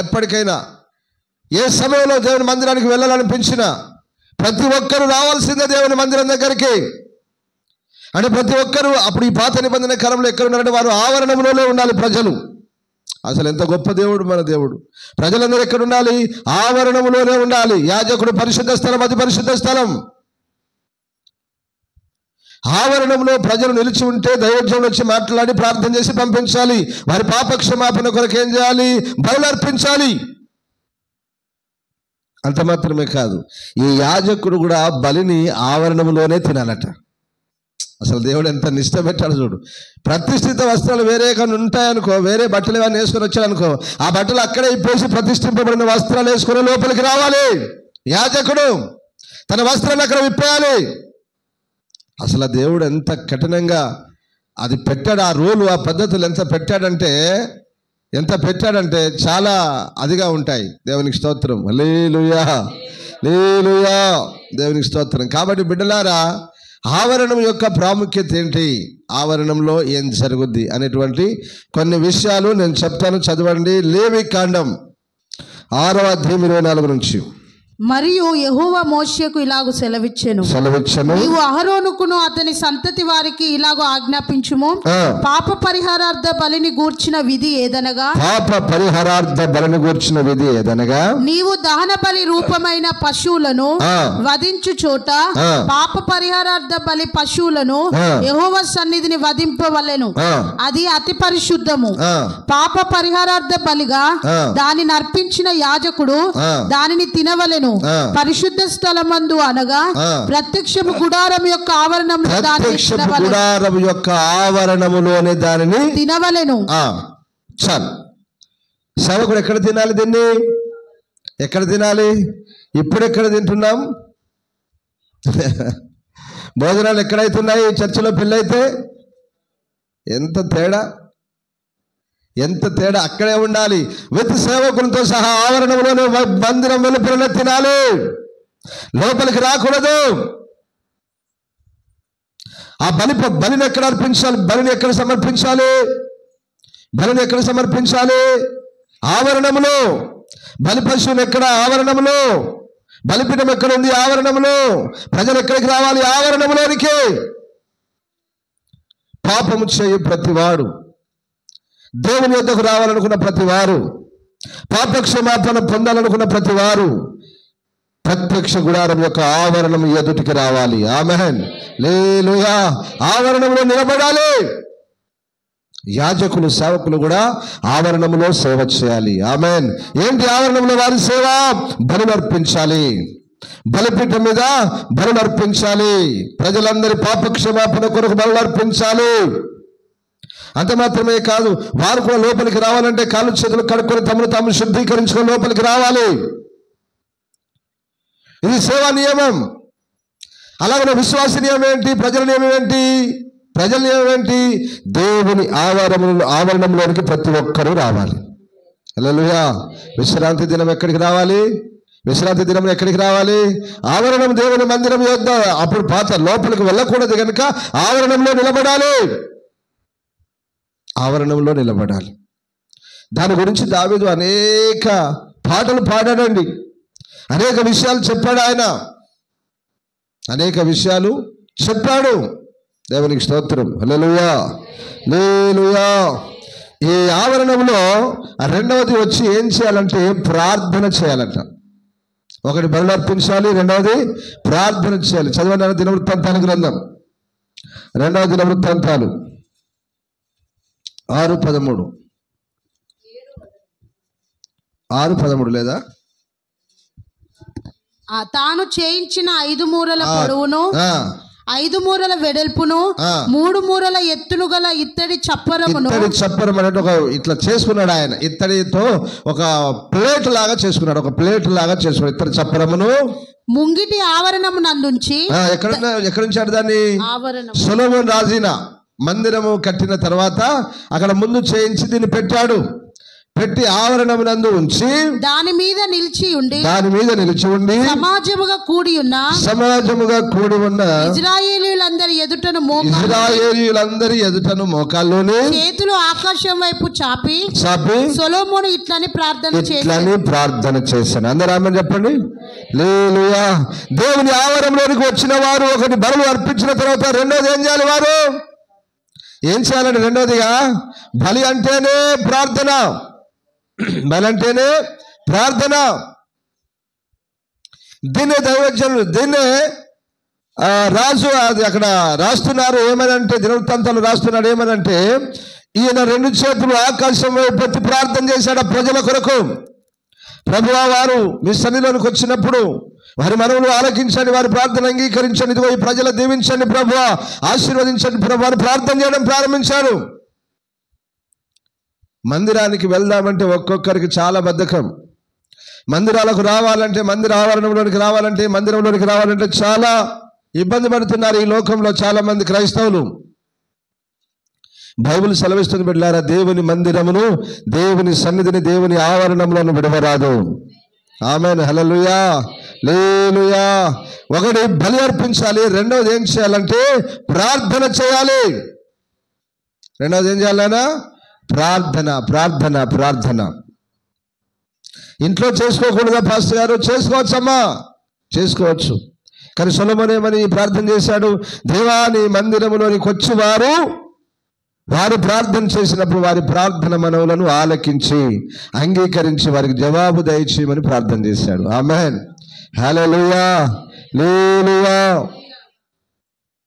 ఎప్పటికైనా ఏ సమయంలో దేవుని మందిరానికి వెళ్ళాలనిపించినా ప్రతి ఒక్కరూ రావాల్సిందే దేవుని మందిరం దగ్గరికి. అంటే ప్రతి ఒక్కరూ అప్పుడు ఈ పాత నిబంధన కాలంలో ఎక్కడ ఉన్నారంటే వారు ఆవరణంలోనే ఉండాలి. ప్రజలు అసలు ఎంత గొప్ప దేవుడు మన దేవుడు. ప్రజలందరూ ఎక్కడ ఉండాలి? ఆవరణంలోనే ఉండాలి. యాజకుడు పరిశుద్ధ స్థలం, అతి పరిశుద్ధ స్థలం. ఆవరణంలో ప్రజలు నిలిచి ఉంటే దైవజనుడు వచ్చి మాట్లాడి ప్రార్థన చేసి పంపించాలి. వారి పాప క్షమాపణ కొరకు ఏం చేయాలి? బలులు అర్పించాలి. అంత మాత్రమే కాదు, ఈ యాజకుడు కూడా బలిని ఆవరణంలోనే తినాలట. అసలు దేవుడు ఎంత నిష్ట పెట్టాడు చూడు. ప్రతిష్ఠిత వస్త్రాలు వేరే కానీ ఉంటాయనుకో, వేరే బట్టలు ఏమైనా వేసుకొని వచ్చాడనుకో, ఆ బట్టలు అక్కడే ఇప్పేసి ప్రతిష్ఠింపబడిన వస్త్రాలు వేసుకొని లోపలికి రావాలి. యాజకుడు తన వస్త్రాన్ని అక్కడ విప్పేయాలి. అసలు దేవుడు ఎంత కఠినంగా అది పెట్టాడు. ఆ రూలు, ఆ పద్ధతులు ఎంత పెట్టాడంటే చాలా అదిగా ఉంటాయి. దేవునికి స్తోత్రం. హల్లెలూయా, హల్లెలూయా. దేవునికి స్తోత్రం. కాబట్టి బిడ్డలారా, ఆవరణం యొక్క ప్రాముఖ్యత ఏంటి, ఆవరణంలో ఏం జరుగుద్ది అనేటువంటి కొన్ని విషయాలు నేను చెప్తాను. చదవండి. లేవికాండం 6వ అధ్యాయం 24 నుంచి.
మరియు యెహోవా మోషేకు ఇలాగు సెలవిచ్చెను, నీవు అహరోనుకును అతని సంతతి వారికి ఇలాగూ ఆజ్ఞాపించుము, పాప పరిహారార్థ బలిని గూర్చిన విధి ఏదనగా నీవు దహన బలి రూపమైన పశువులను వధించు చోట పాప పరిహారార్థ బలి పశువులను యెహోవా సన్నిధిని వధింపవలెను. అది అతి పరిశుద్ధము. పాప పరిహారార్థ బలిగా దానిని అర్పించిన యాజకుడు దానిని తినవలెను. పరిశుద్ధ స్థలమందు అనగా ప్రత్యక్షపు గుడారం యొక్క ఆవరణములోనే దానిని తినవలెను.
చాలు. సేవకుడు ఎక్కడ తినాలి? దీన్ని ఎక్కడ తినాలి? ఇప్పుడు ఎక్కడ తింటున్నాం? భోజనాలు ఎక్కడైతున్నాయి? చర్చిలో పెళ్ళైతే ఎంత తేడా అక్కడే ఉండాలి. విత్ సేవకులతో సహా ఆవరణంలోనే మందిరం వెలుపలనే తినాలి, లోపలికి రాకూడదు. ఆ బలిని ఎక్కడ అర్పించాలి? బలిని ఎక్కడ సమర్పించాలి? ఆవరణములో. బలి పశువులు ఎక్కడ? ఆవరణములో. బలిపీఠం ఎక్కడ ఉంది? ఆవరణములో. ప్రజలు ఎక్కడికి రావాలి? ఆవరణములోనికి. పాపము చేయు ప్రతివాడు, దేవుని యొద్దకు రావాలనుకున్న ప్రతివారు, పాపక్షమాపణ పొందాలనుకున్న ప్రతివారు ప్రత్యక్ష గుడారం యొక్క ఆవరణం ఎదుటికి రావాలి. ఆమేన్, హల్లెలూయా. ఆవరణంలో నిలబడాలి. యాజకులు, సేవకులు కూడా ఆవరణంలో సేవ చేయాలి. ఆమేన్. ఏంటి ఆవరణంలో వారి సేవ? బలులు అర్పించాలి. బలిపీఠం మీద బలులు అర్పించాలి. ప్రజలందరి పాపక్షమాపణ కొరకు బలులు అర్పించాలి. అంత మాత్రమే కాదు, వారు కూడా లోపలికి రావాలంటే కాళ్ళు చేతులు కడుక్కొని తమను తాము శుద్ధీకరించుకొని లోపలికి రావాలి. ఇది సేవా నియమం. అలాగే విశ్వాస నియమం ఏంటి? ప్రజల నియమం ఏంటి? దేవుని ఆవరణంలోనికి ప్రతి ఒక్కరూ రావాలి. హల్లెలూయా. విశ్రాంతి దినం ఎక్కడికి రావాలి? విశ్రాంతి దినం ఎక్కడికి రావాలి? ఆవరణం, దేవుని మందిరం యొద్ద. అప్పుడు పాత లోపలికి వెళ్ళకూడదు కనుక ఆవరణంలో నిలబడాలి, ఆవరణంలో నిలబడాలి. దాని గురించి దావీదు అనేక పాటలు పాడాడండి, అనేక విషయాలు చెప్పాడు. ఆయన అనేక విషయాలు చెప్పాడు. దేవునికి స్తోత్రం. హల్లెలూయా, హల్లెలూయా. ఈ ఆవరణంలో రెండవది వచ్చి ఏం చేయాలంటే ప్రార్థన చేయాలంట. ఒకటి బలులు అర్పించాలి, రెండవది ప్రార్థన చేయాలి. చదవండి దినవృత్తాంతాల గ్రంథం, రెండవ దినవృత్తాంతాలు 6:13. 6:13 లేదా?
తాను చేయించిన 5 మూరల పొడవును 5 మూరల వెడల్పును 3 మూరల ఎత్తును గల ఇత్తడి చప్పరమును.
చప్పరం అంటే ఒక ఇట్లా చేసుకున్నాడు ఆయన. ఇత్తడితో ఒక ప్లేట్ లాగా చేసుకున్నాడు, ఒక ప్లేట్ లాగా చేసుకున్నాడు ఇత్తడి చప్పరమును
ముంగిటి ఆవరణము నందుంచి.
ఎక్కడ ఉంచాడు దాన్ని? సొలొమోను రాజైన మందిరము కట్టిన తర్వాత అక్కడ ముందు చేయించి దీన్ని పెట్టాడు. పెట్టి ఆవరణమునందు ఉంచి
దాని మీద నిలిచి ఉండి
సమాజముగా కూడి ఉన్న
ఇశ్రాయేలీయులందరి ఎదుటను
మోకాల్లోనే
చేతులు ఆకాశం వైపు చాపి సొలొమోను ఇట్లని
ప్రార్థన చేశాను. అందరూ ఆమేన్ చెప్పండి. హల్లెలూయా. దేవుని ఆవరణంలోనికి వచ్చిన వారు ఒకటి బలులు అర్పించిన తర్వాత రెండోది ఏం చేయాలి? వారు ఏం చేయాలంటే రెండోదిగా బలి అంటేనే ప్రార్థన, బలి అంటేనే ప్రార్థన. దీన్నే దైవజనులు, దీన్నే రాజు అది అక్కడ రాస్తున్నారు. ఏమనంటే దినవృత్తాంతాలు రాస్తున్నాడు. ఏమనంటే ఈయన 2 చేతులు ఆకాశం వైపు పెట్టి ప్రార్థన చేశాడు ప్రజల కొరకు. ప్రభువా, వారు మీ సన్నిధిలోనికి వచ్చినప్పుడు వారి మనవులు ఆలకించండి, వారి ప్రార్థన అంగీకరించండి, ఇదిగో ఈ ప్రజలు దీవించండి ప్రభువా, ఆశీర్వదించండి ప్రభు అని ప్రార్థన చేయడం ప్రారంభించాడు. మందిరానికి వెళ్దామంటే ఒక్కొక్కరికి చాలా బద్ధకం. మందిరాలకు రావాలంటే, మందిర ఆవరణంలోనికి రావాలంటే, మందిరంలోనికి రావాలంటే చాలా ఇబ్బంది పడుతున్నారు ఈ లోకంలో చాలా మంది క్రైస్తవులు. బైబిల్ సెలవిస్తుంది బిడ్డలారా, దేవుని మందిరమును, దేవుని సన్నిధిని, దేవుని ఆవరణంలో విడవరాదు. ఆమేన్, హల్లెలూయా, హల్లెలూయా. ఒకటి బలి అర్పించాలి, రెండవది ఏం చేయాలంటే ప్రార్థన చేయాలి. రెండవది ఏం చేయాలన్నా? ప్రార్థన, ప్రార్థన, ప్రార్థన. ఇంట్లో చేసుకోకూడదా పాస్టర్ గారు? చేసుకోవచ్చమ్మా, చేసుకోవచ్చు. కానీ సొలొమోను ఏమని ప్రార్థన చేశాడు? దేవా, నీ మందిరములోనికి వచ్చి వారు ప్రార్థన చేసినప్పుడు వారి ప్రార్థన మనవులను ఆలకించి అంగీకరించి వారికి జవాబు దయచేయమని ప్రార్థన చేశాడు. ఆమేన్, హల్లెలూయా, హల్లెలూయా.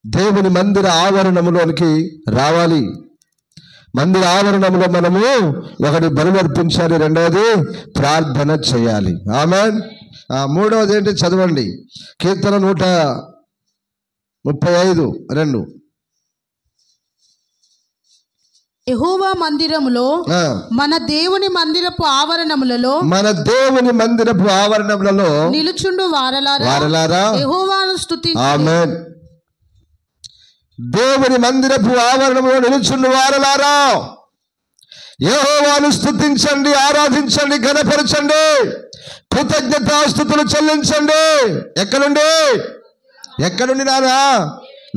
దేవుని మందిర ఆవరణములోనికి రావాలి. మందిర ఆవరణంలో మనము ఒకటి బలి అర్పించాలి, రెండవది ప్రార్థన చేయాలి. ఆమేన్. మూడవది ఏంటి? చదవండి, కీర్తన 135:2.
యెహోవా మందిరములో మన దేవుని మందిరపు ఆవరణములలో నిలుచుండు వారలారా యెహోవాను స్తుతించుడి.
ఆమేన్. దేవుని మందిరపు ఆవరణంలో నిలుచుండు వారలారా యెహోవాను స్తుతించండి, ఆరాధించండి, ఘనపరచండి, కృతజ్ఞతాస్తుతులు చెల్లించండి. ఎక్కడుండి నానా?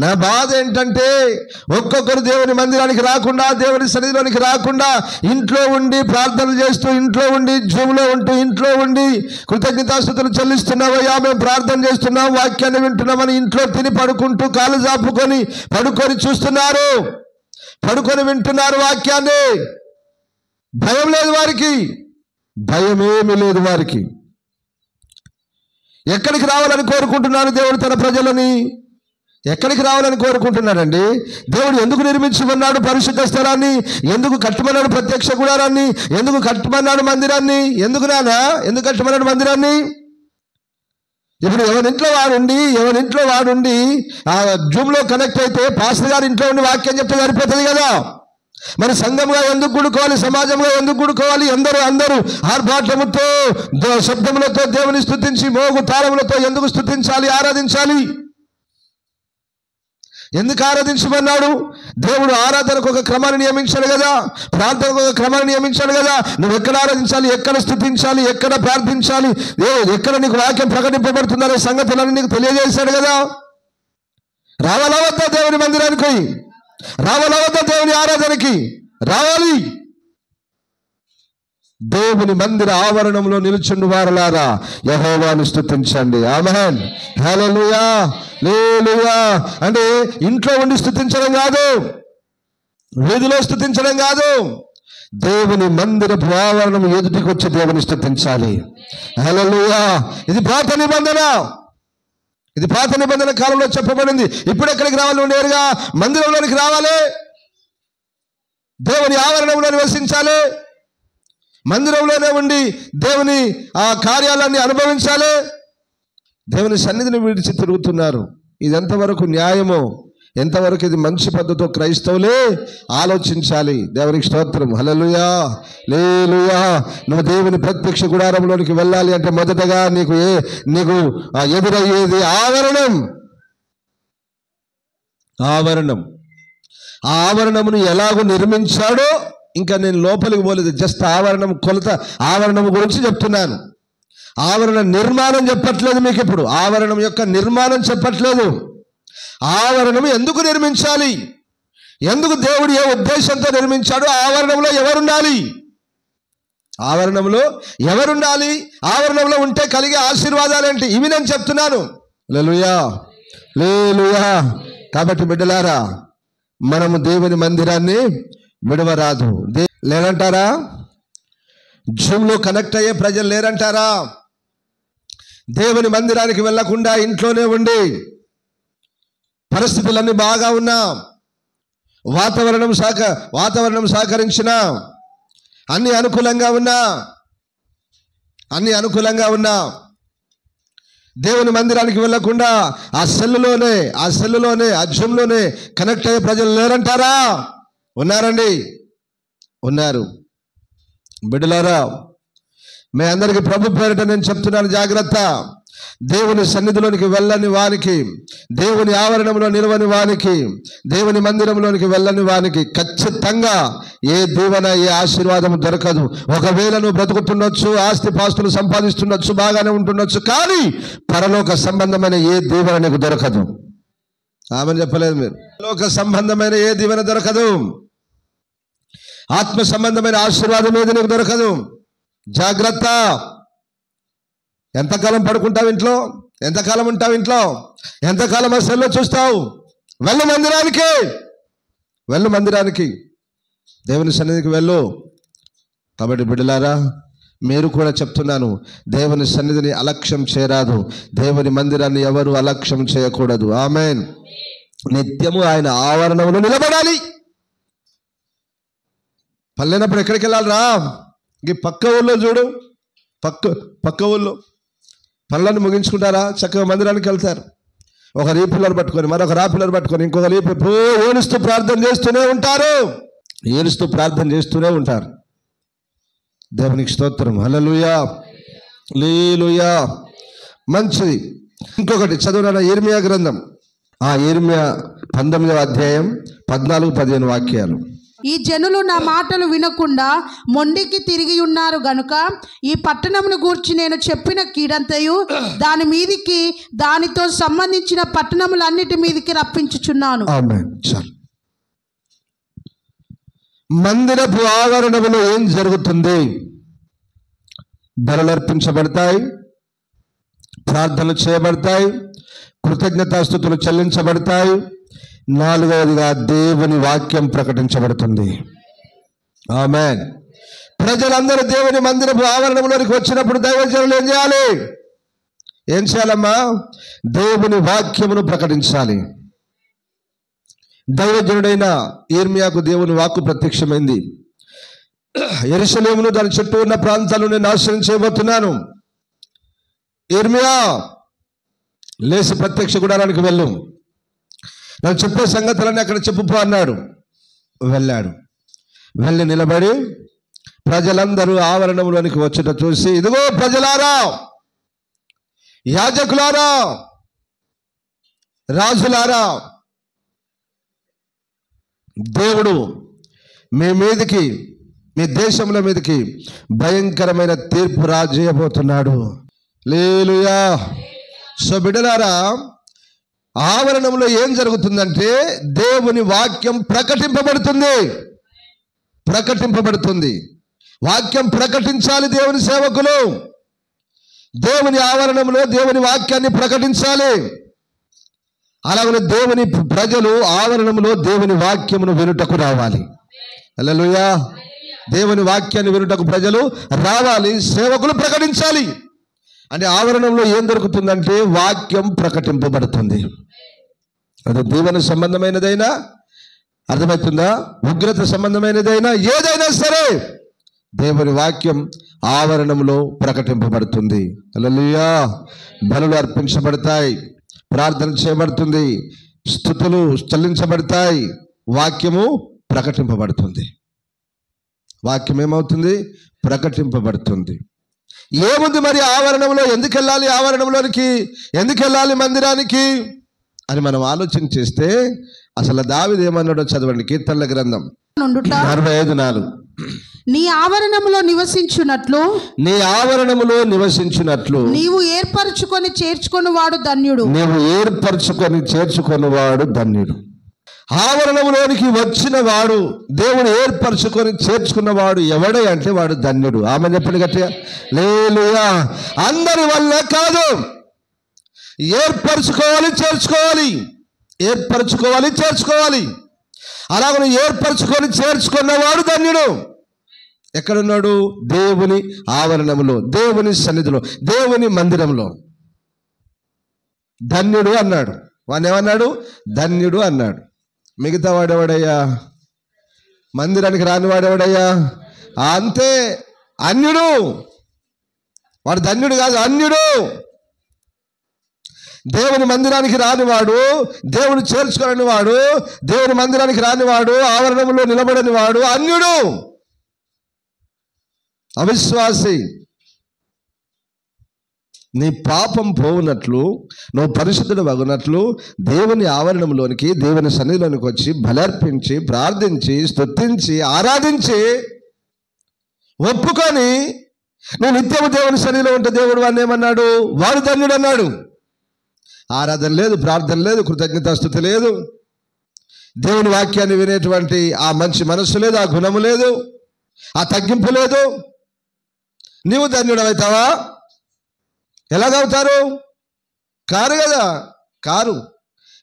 నా బాధ ఏంటంటే ఒక్కొక్కరు దేవుని మందిరానికి రాకుండా, దేవుని సన్నిధిలోనికి రాకుండా, ఇంట్లో ఉండి ప్రార్థనలు చేస్తూ, ఇంట్లో ఉండి జూమ్లో ఉంటూ, ఇంట్లో ఉండి కృతజ్ఞతాస్తుతులు చెల్లిస్తున్నావయ్యా, మేము ప్రార్థన చేస్తున్నాం, వాక్యాన్ని వింటున్నామని ఇంట్లో తిని పడుకుంటూ కాలు జాపుకొని పడుకొని చూస్తున్నారు, పడుకొని వింటున్నారు వాక్యాన్ని. భయం లేదు వారికి, భయం ఏమీ లేదు వారికి. ఎక్కడికి రావాలని కోరుకుంటున్నారు దేవుడు తన ప్రజలని? ఎక్కడికి రావాలని కోరుకుంటున్నాడండి? దేవుడు ఎందుకు నిర్మించమన్నాడు పరిశుద్ధ స్థలాన్ని? ఎందుకు కట్టమన్నాడు ప్రత్యక్ష గుడారాన్ని? ఎందుకు కట్టమన్నాడు మందిరాన్ని? ఎందుకు కట్టమన్నాడు మందిరాన్ని? ఇప్పుడు ఎవరింట్లో వాడుండి ఆ జూమ్లో కనెక్ట్ అయితే పాస్టర్ గారు ఇంట్లో ఉండి వాక్యం చెప్తే సరిపోతుంది కదా. మరి సంఘంగా ఎందుకు కూడుకోవాలి? సమాజంగా ఎందుకు కూడుకోవాలి? అందరూ ఆర్భాటముతో, శబ్దములతో దేవుని స్తుతించి, మోగు తాళములతో ఎందుకు స్తుతించాలి, ఆరాధించాలి? ఎందుకు ఆరాధించమన్నాడు? దేవుడు ఆరాధనకు ఒక క్రమాన్ని నియమించాడు కదా, ప్రార్థనకు ఒక క్రమాన్ని నియమించాడు కదా. నువ్వు ఎక్కడ ఆరాధించాలి, ఎక్కడ స్తుతించాలి, ఎక్కడ ప్రార్థించాలి, ఎక్కడ నీకు వాక్యం ప్రకటింపబడుతుందనే సంగతులన్నీ నీకు తెలియజేశాడు కదా. రావాలా వద్దా దేవుని మందిరానికి? రావాలా వద్దా దేవుని ఆరాధనకి? రావాలి. దేవుని మందిర ఆవరణంలో నిలుచుండు వారలారా యెహోవాను స్తుతించండి. ఆమేన్, హల్లెలూయా, హల్లెలూయా. అంటే ఇంట్లో ఉండి స్తుతించడం కాదు, వీధిలో స్తుతించడం కాదు, దేవుని మందిరపు ఆవరణం ఎదుటికి వచ్చి దేవుని స్తుతించాలి. హల్లెలూయా. ఇది పాత నిబంధన, ఇది పాత నిబంధన కాలంలో చెప్పబడింది. ఇప్పుడు ఎక్కడికి రావాలి? నువ్వు నేరుగా మందిరంలోనికి రావాలి, దేవుని ఆవరణంలో నివసించాలి, మందిరంలోనే ఉండి దేవుని ఆ కార్యాలన్నీ అనుభవించాలి. దేవుని సన్నిధిని విడిచి తిరుగుతున్నారు. ఇది ఎంతవరకు న్యాయమో, ఎంతవరకు ఇది మంచి పద్ధతితో క్రైస్తవులే ఆలోచించాలి. దేవునికి స్తోత్రం, హల్లెలూయా, హల్లెలూయా. నువ్వు దేవుని ప్రత్యక్ష గుడారంలోనికి వెళ్ళాలి అంటే మొదటగా నీకు ఎదురయ్యేది ఆవరణం. ఆవరణం, ఆ ఆవరణమును ఎలాగో నిర్మించాడో, ఇంకా నేను లోపలికి పోలేదు, జస్ట్ ఆవరణం కొలత, ఆవరణం గురించి చెప్తున్నాను. ఆవరణ నిర్మాణం చెప్పట్లేదు మీకు ఇప్పుడు, ఆవరణం యొక్క నిర్మాణం చెప్పట్లేదు. ఆవరణం ఎందుకు నిర్మించాలి, ఎందుకు దేవుడు ఏ ఉద్దేశంతో నిర్మించాడు, ఆవరణంలో ఎవరుండాలి, ఆవరణంలో ఎవరుండాలి, ఆవరణంలో ఉంటే కలిగే ఆశీర్వాదాలు ఏంటి, ఇవి నేను చెప్తున్నాను. హల్లెలూయా, హల్లెలూయా. కాబట్టి బిడ్డలారా, మనము దేవుని మందిరాన్ని విడవరాదు. లేరంటారా? జూమ్లో కనెక్ట్ అయ్యే ప్రజలు లేరంటారా? దేవుని మందిరానికి వెళ్ళకుండా ఇంట్లోనే ఉండి పరిస్థితులన్నీ బాగా ఉన్నా, వాతావరణం సహకరించినా, అన్ని అనుకూలంగా ఉన్నా దేవుని మందిరానికి వెళ్ళకుండా ఆ సెల్లులోనే ఆ జూమ్లోనే కనెక్ట్ అయ్యే ప్రజలు లేరంటారా? ఉన్నారండి, ఉన్నారు. బిడ్డలారా, మీ అందరికీ ప్రభు పేరిట నేను చెప్తున్నాను, జాగ్రత్త. దేవుని సన్నిధిలోనికి వెళ్ళని వానికి, దేవుని ఆవరణంలో నిలవని వానికి, దేవుని మందిరంలోనికి వెళ్ళని వానికి ఖచ్చితంగా ఏ దీవెన, ఏ ఆశీర్వాదం దొరకదు. ఒకవేళ నువ్వు బ్రతుకుతుండొచ్చు, ఆస్తి పాస్తులు సంపాదిస్తుండొచ్చు, బాగానే ఉంటుండొచ్చు, కానీ పరలోక సంబంధమైన ఏ దీవెన నీకు దొరకదు. ఆమె చెప్పలేదు మీరు? లోక సంబంధమైన ఏ దీవెన దొరకదు, ఆత్మ సంబంధమైన ఆశీర్వాదం ఏది నీకు దొరకదు. జాగ్రత్త. ఎంతకాలం పడుకుంటావు ఇంట్లో, ఎంతకాలం ఉంటావు ఇంట్లో, ఎంతకాలం అసలు చూస్తావు? వెళ్ళు మందిరానికి, దేవుని సన్నిధికి వెళ్ళు. కాబట్టి బిడ్డలారా, మీరు కూడా చెప్తున్నాను, దేవుని సన్నిధిని అలక్ష్యం చేయరాదు, దేవుని మందిరాన్ని ఎవరు అలక్ష్యం చేయకూడదు. ఆమేన్. నిత్యము ఆయన ఆవరణంలో నిలబడాలి. పల్లెనప్పుడు ఎక్కడికి వెళ్ళాలిరా? ఈ పక్క ఊళ్ళో చూడు, పక్క ఊళ్ళో పనులను ముగించుకుంటారా? చక్కగా మందిరానికి వెళ్తారు. ఒక రీపిల్లర్ పట్టుకొని, మరొక రాపిల్లర్ పట్టుకొని, ఇంకొక రీపు ఏడుస్తూ ప్రార్థన చేస్తూనే ఉంటారు. దేవునికి స్తోత్రం, హల్లెలూయా, హల్లెలూయా. మంచిది. ఇంకొకటి చదువున యిర్మీయా గ్రంథం, ఆ యిర్మీయా 19వ అధ్యాయం 14-15 వాక్యాలు.
ఈ జనులు నా మాటలు వినకుండా మొండికి తిరిగి ఉన్నారు గనుక ఈ పట్టణమును గూర్చి నేను చెప్పిన కీడంతయు దాని మీదికి, దానితో సంబంధించిన పట్టణములన్నిటి మీదికి రప్పించుచున్నాను.
ఆమేన్. మందిరపు ఆవరణములో ఏం జరుగుతుంది? బలులర్పించబడతాయి, ప్రార్థనలు చేయబడతాయి, కృతజ్ఞతాస్తుతులు చెల్లించబడతాయి. 4వదిగా దేవుని వాక్యం ప్రకటించబడుతుంది. ఆమేన్. ప్రజలందరూ దేవుని మందిరపు ఆవరణంలోనికి వచ్చినప్పుడు దైవజనులు ఏం చేయాలమ్మా? దేవుని వాక్యమును ప్రకటించాలి. దైవజనుడైన యిర్మీయాకు దేవుని వాక్కు ప్రత్యక్షమైంది. యెరూషలేమును దాని చుట్టూ ఉన్న ప్రాంతాలను నేను నాశనం చేయబోతున్నాను. యిర్మీయా, లేచి ప్రత్యక్ష గుడారానికి వెళ్ళు, నేను చెప్పే సంగతులన్నీ అక్కడ చెప్పుపో అన్నాడు. వెళ్ళాడు. వెళ్ళి నిలబడి ప్రజలందరూ ఆవరణంలోనికి వచ్చుట చూసి, ఇదిగో ప్రజలారా, యాజకులారా, రాజులారా, దేవుడు మీ మీదకి, మీ దేశంలో మీదకి భయంకరమైన తీర్పు రాజేయబోతున్నాడు. హల్లెలూయా. సో బిడ్డలారా, ఆవరణంలో ఏం జరుగుతుందంటే దేవుని వాక్యం ప్రకటింపబడుతుంది. వాక్యం ప్రకటించాలి. దేవుని సేవకులు దేవుని ఆవరణంలో దేవుని వాక్యాన్ని ప్రకటించాలి. అలాగే దేవుని ప్రజలు ఆవరణంలో దేవుని వాక్యమును వినుటకు రావాలి. హల్లెలూయా. దేవుని వాక్యాన్ని వినుటకు ప్రజలు రావాలి, సేవకులు ప్రకటించాలి. అంటే ఆవరణంలో ఏం దొరుకుతుందంటే వాక్యం ప్రకటింపబడుతుంది. అది దీవెన సంబంధమైనదైనా, అర్థమవుతుందా, ఉగ్రత సంబంధమైనదైనా, ఏదైనా సరే దేవుని వాక్యం ఆవరణంలో ప్రకటింపబడుతుంది. హల్లెలూయా. బలులు అర్పించబడతాయి, ప్రార్థన చేయబడుతుంది, స్తుతులు చెల్లించబడతాయి, వాక్యము ప్రకటింపబడుతుంది. వాక్యం ఏమవుతుంది? ప్రకటింపబడుతుంది. ఏముంది మరి ఆవరణంలో? ఎందుకు వెళ్ళాలి ఆవరణంలోనికి? ఎందుకు వెళ్ళాలి మందిరానికి అని మనం ఆలోచన చేస్తే అసలు దావీదు ఏమన్నాడో చదవండి. కీర్తనల గ్రంథం 45:4.
నీ ఆవరణములో నివసించున్నట్లు నీవు ఏర్పరచుకొని చేర్చుకొనివాడు ధన్యుడు. ఆవరణంలోనికి వచ్చిన వాడు, దేవుడు ఏర్పరచుకొని చేర్చుకున్నవాడు ఎవడే అంటే వాడు ధన్యుడు. ఆమె చెప్పండి గట్టిగా. హల్లెలూయా. అందరి వల్ల కాదు, ఏర్పరచుకోవాలి, చేర్చుకోవాలి. అలాగే ఏర్పరచుకొని చేర్చుకున్నవాడు ధన్యుడు. ఎక్కడున్నాడు? దేవుని ఆవరణంలో, దేవుని సన్నిధిలో, దేవుని మందిరంలో. ధన్యుడు అన్నాడు. వాడిని ఏమన్నాడు? ధన్యుడు అన్నాడు. మిగతా వాడెవడయ్యా? మందిరానికి రాని వాడెవడయ్యా? అంతే, అన్యుడు. వాడు ధన్యుడు కాదు, అన్యుడు. దేవుని మందిరానికి రానివాడు, దేవుని చేర్చుకోని వాడు, దేవుని మందిరానికి రానివాడు, ఆవరణంలో నిలబడని వాడు అన్యుడు, అవిశ్వాసి. నీ పాపం పోవునట్లు, నువ్వు పరిశుద్ధుడు అగునట్లు దేవుని ఆవరణంలోనికి, దేవుని సన్నిధిలోనికి వచ్చి బలర్పించి, ప్రార్థించి, స్తుతించి, ఆరాధించి, ఒప్పుకొని నువ్వు నిత్యము దేవుని సన్నిధిలో ఉంటే దేవుడు వాడిని ఏమన్నాడు? వాడు ధన్యుడు అన్నాడు. ఆరాధన లేదు, ప్రార్థన లేదు, కృతజ్ఞతాస్తుతి లేదు, దేవుని వాక్యాన్ని వినేటువంటి ఆ మంచి మనస్సు లేదు, ఆ గుణము లేదు, ఆ తగ్గింపు లేదు. నీవు ధన్యుడు అవుతావా? ఎలాగవుతారు? కారు కదా, కారు.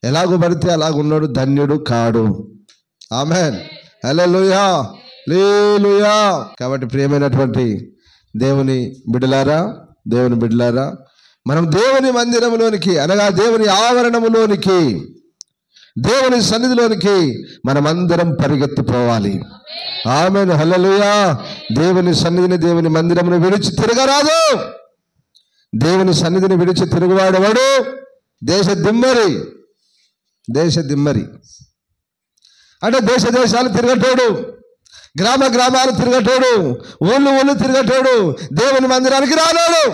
ఎలాగో పడితే అలాగున్నాడు, ధన్యుడు కాడు. ఆమేన్. హల్లెలూయా. హల్లెలూయా. కాబట్టి ప్రియమైనటువంటి దేవుని బిడ్డలారా, మనం దేవుని మందిరంలోనికి, అనగా దేవుని ఆవరణములోనికి, దేవుని సన్నిధిలోనికి మనమందరం పరిగెత్తిపోవాలి. ఆమేన్. హల్లెలూయా. దేవుని సన్నిధిని, దేవుని మందిరమును విడిచి తిరగరాదు. దేవుని సన్నిధిని విడిచి తిరుగువాడెవడు? దేశ దిమ్మరి అంటే దేశాలు తిరగటోడు, గ్రామాలు తిరగటోడు, ఊళ్ళు తిరగటోడు, దేవుని మందిరానికి రానోడు.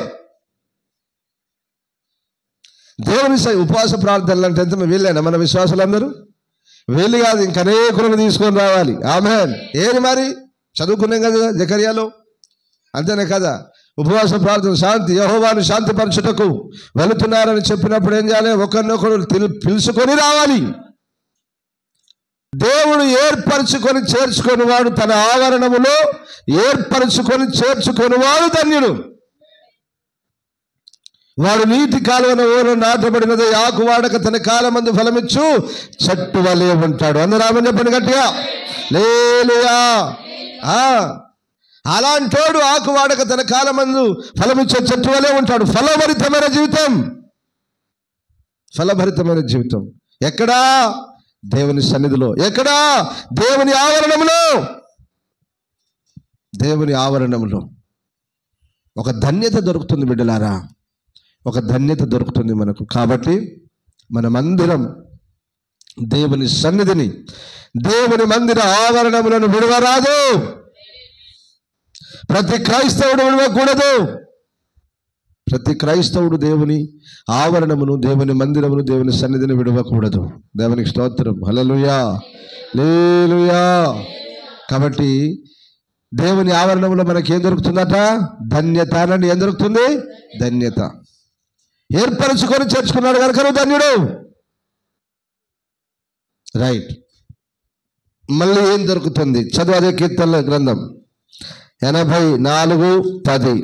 దేవుని ఉపవాస ప్రార్థనలు అంటే ఎంత వీళ్ళేనా? మన విశ్వాసులందరూ వీళ్ళు కాదు, ఇంక అనేకులను తీసుకొని రావాలి. ఆమేన్. ఏది మరి చదువుకున్నాం కదా జకర్యాలో, అంతేనే కదా? ఉపవాస ప్రార్థన, శాంతి, యెహోవాను శాంతిపరచుటకు వెళుతున్నారని చెప్పినప్పుడు ఏం చేయాలి? ఒకరినొకరు పిలుచుకొని రావాలి. దేవుడు ఏర్పరచుకొని చేర్చుకొని వాడు, తన ఆవరణములో ఏర్పరచుకొని చేర్చుకొని వాడు ధన్యుడు. వాడు నీటి కాలువన ఓరు నాటబడినది, ఆకు వాడక తన కాలమందు ఫలమిచ్చు చెట్టు వలె ఉంటాడు. అందరూ చెప్పండి గట్టిగా. హల్లెలూయా. అలాంటోడు ఆకు వాడక తన కాలమందు ఫలమిచ్చే చెట్టు వలె ఉంటాడు. ఫలభరితమైన జీవితం ఎక్కడా? దేవుని సన్నిధిలో. ఎక్కడా? దేవుని ఆవరణంలో. ఒక ధన్యత దొరుకుతుంది బిడ్డలారా, ఒక ధన్యత దొరుకుతుంది మనకు. కాబట్టి మనమందరం దేవుని సన్నిధిని, దేవుని మందిర ఆవరణములను విడవరాదు. ప్రతి క్రైస్తవుడు విడవకూడదు. ప్రతి క్రైస్తవుడు దేవుని ఆవరణమును, దేవుని మందిరమును, దేవుని సన్నిధిని విడవకూడదు. దేవునికి స్తోత్రం. హల్లెలూయా.
హల్లెలూయా. కాబట్టి దేవుని ఆవరణంలో మనకి ఏం దొరుకుతుందట? ధన్యత. అని ఏం దొరుకుతుంది? ధన్యత. ఏర్పరచుకొని చేర్చుకున్నాడు కనుక నువ్వు ధన్యుడు. రైట్. మళ్ళీ ఏం దొరుకుతుంది? చదువు అదే కీర్తనల గ్రంథం 84:10.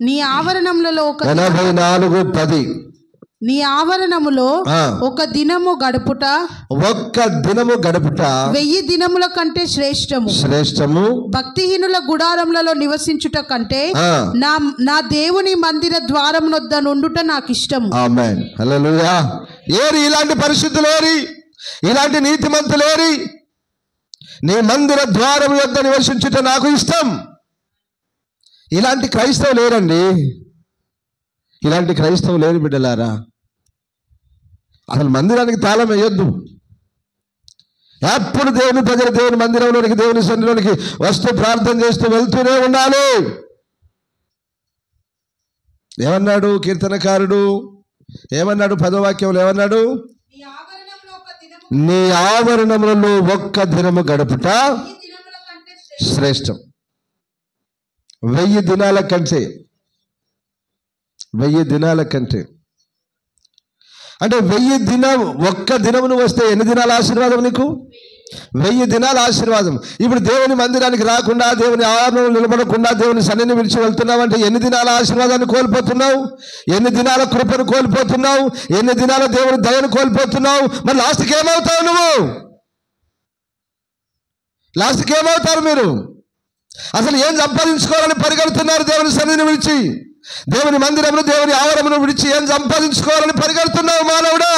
నీ ఆవరణములలో
84:10.
నీ ఆవరణములో ఒక దినము గడుపుట 1000 దినముల కంటే శ్రేష్టము. భక్తిహీనుల గుడారములలో నివసించుట కంటే నా దేవుని మందిర ద్వారం వద్ద నుండుట నాకు ఇష్టము.
ఆమేన్. హల్లెలూయా. ఏరి ఇలాంటి పరిశుద్ధులేరి, ఇలాంటి నీతిమంతులేరి, నీ మందిర ద్వారం వద్ద నివసించుట నాకు ఇష్టం. ఇలాంటి క్రైస్తవులు లేరండి. ఇలాంటి క్రైస్తవులు లేరు బిడ్డలారా. అసలు మందిరానికి తాళం వేయొద్దు. ఎప్పుడు దేవుని ప్రజలు దేవుని మందిరంలోనికి, దేవుని సన్నిధిలోనికి వస్తూ ప్రార్థన చేస్తూ వెళ్తూనే ఉండాలి. ఏమన్నాడు కీర్తనకారుడు? ఏమన్నాడు? 10వ వాక్యంలో ఏమన్నాడు? నీ ఆవరణములలో 1 దినము గడుపుట శ్రేష్టం. 1000 దినాల కంటే 1000 దినాల కంటే అంటే 1000 దినం 1 దినమును వస్తే ఎన్ని దినాల ఆశీర్వాదం నీకు? 1000 దినాల ఆశీర్వాదం. ఇప్పుడు దేవుని మందిరానికి రాకుండా, దేవుని ఆవరణలో నిలబడకుండా, దేవుని సన్నిధిని విడిచి వెళ్తున్నావు అంటే ఎన్ని దినాల ఆశీర్వాదాన్ని కోల్పోతున్నావు? ఎన్ని దినాల కృపను కోల్పోతున్నావు? ఎన్ని దినాల దేవుని దయను కోల్పోతున్నావు? మరి లాస్ట్కి ఏమవుతావు నువ్వు? లాస్ట్కి ఏమవుతారు మీరు? అసలు ఏం సంపాదించుకోవాలని పరిగెడుతున్నారు? దేవుని సన్నిధిని విడిచి, దేవుని మందిరమును, దేవుని ఆవరణను విడిచి ఏం సంపాదించుకోవాలని పరిగెడుతున్నావు మానవుడా?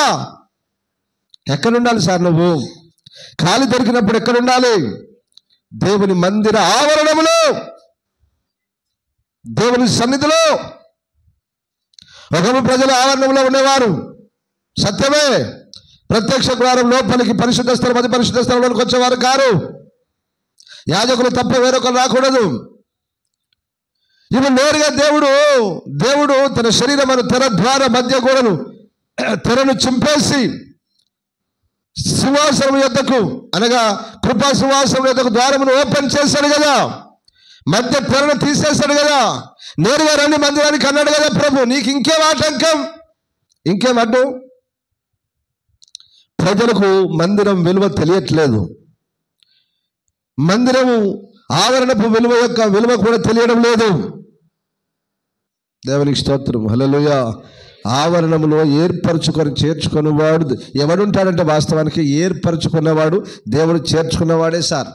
ఎక్కడుండాలి సార్ నువ్వు? ఖాళీ దొరికినప్పుడు ఎక్కడుండాలి? దేవుని మందిర ఆవరణములో, దేవుని సన్నిధిలో. ఒకరు ప్రజల ఆవరణంలో ఉండేవారు, సత్యమే. ప్రత్యక్ష ద్వారం లోపలికి పరిశుద్ధ స్థలం, అతి పరిశుద్ధ స్థలంలోకి వచ్చేవారు కారు. యాజకులు తప్ప వేరొకరు రాకూడదు. ఇప్పుడు నేరుగా దేవుడు తన శరీరమును తెర ద్వార మధ్య గోడను తెరను చింపేసి సింహాసనం యొద్దకు, అనగా కృపా సింహాసనం యొద్దకు ద్వారమును ఓపెన్ చేశాడు కదా, మధ్య తెరను తీసేశాడు కదా. నేరుగా రండి మందిరానికి అన్నాడు కదా ప్రభు. నీకు ఇంకేం ఆటంకం? ఇంకేం అడ్డు? ప్రజలకు మందిరం విలువ తెలియట్లేదు. మందిరము ఆవరణపు విలువ యొక్క విలువ కూడా తెలియడం లేదు. దేవునికి స్తోత్రం. హల్లెలూయా. ఆవరణములో ఏర్పరచుకొని చేర్చుకున్నవాడు ఎవడుంటాడంటే, వాస్తవానికి ఏర్పరచుకున్నవాడు దేవుడు చేర్చుకున్నవాడే సార్.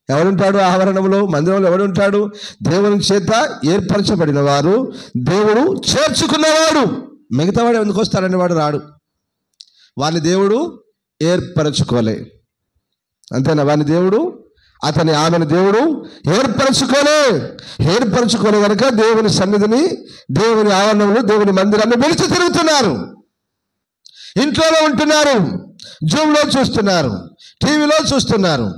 ఎవడుంటాడు ఆవరణంలో? మందిరంలో ఎవడుంటాడు? దేవుని చేత ఏర్పరచబడిన వారు, దేవుడు చేర్చుకున్నవాడు. మిగతా వాడు ఎందుకు వస్తాడని వాడు రాడు. వాని దేవుడు ఏర్పరచుకోలే, అంతేనా? వాని దేవుడు, అతని ఆమెను దేవుడు ఏర్పరచుకోలే కనుక దేవుని సన్నిధిని, దేవుని ఆవరణంలో, దేవుని మందిరాన్ని విడిచి తిరుగుతున్నారు. ఇంట్లోనే ఉంటున్నారు, జూమ్లో చూస్తున్నారు, టీవీలో చూస్తున్నారు.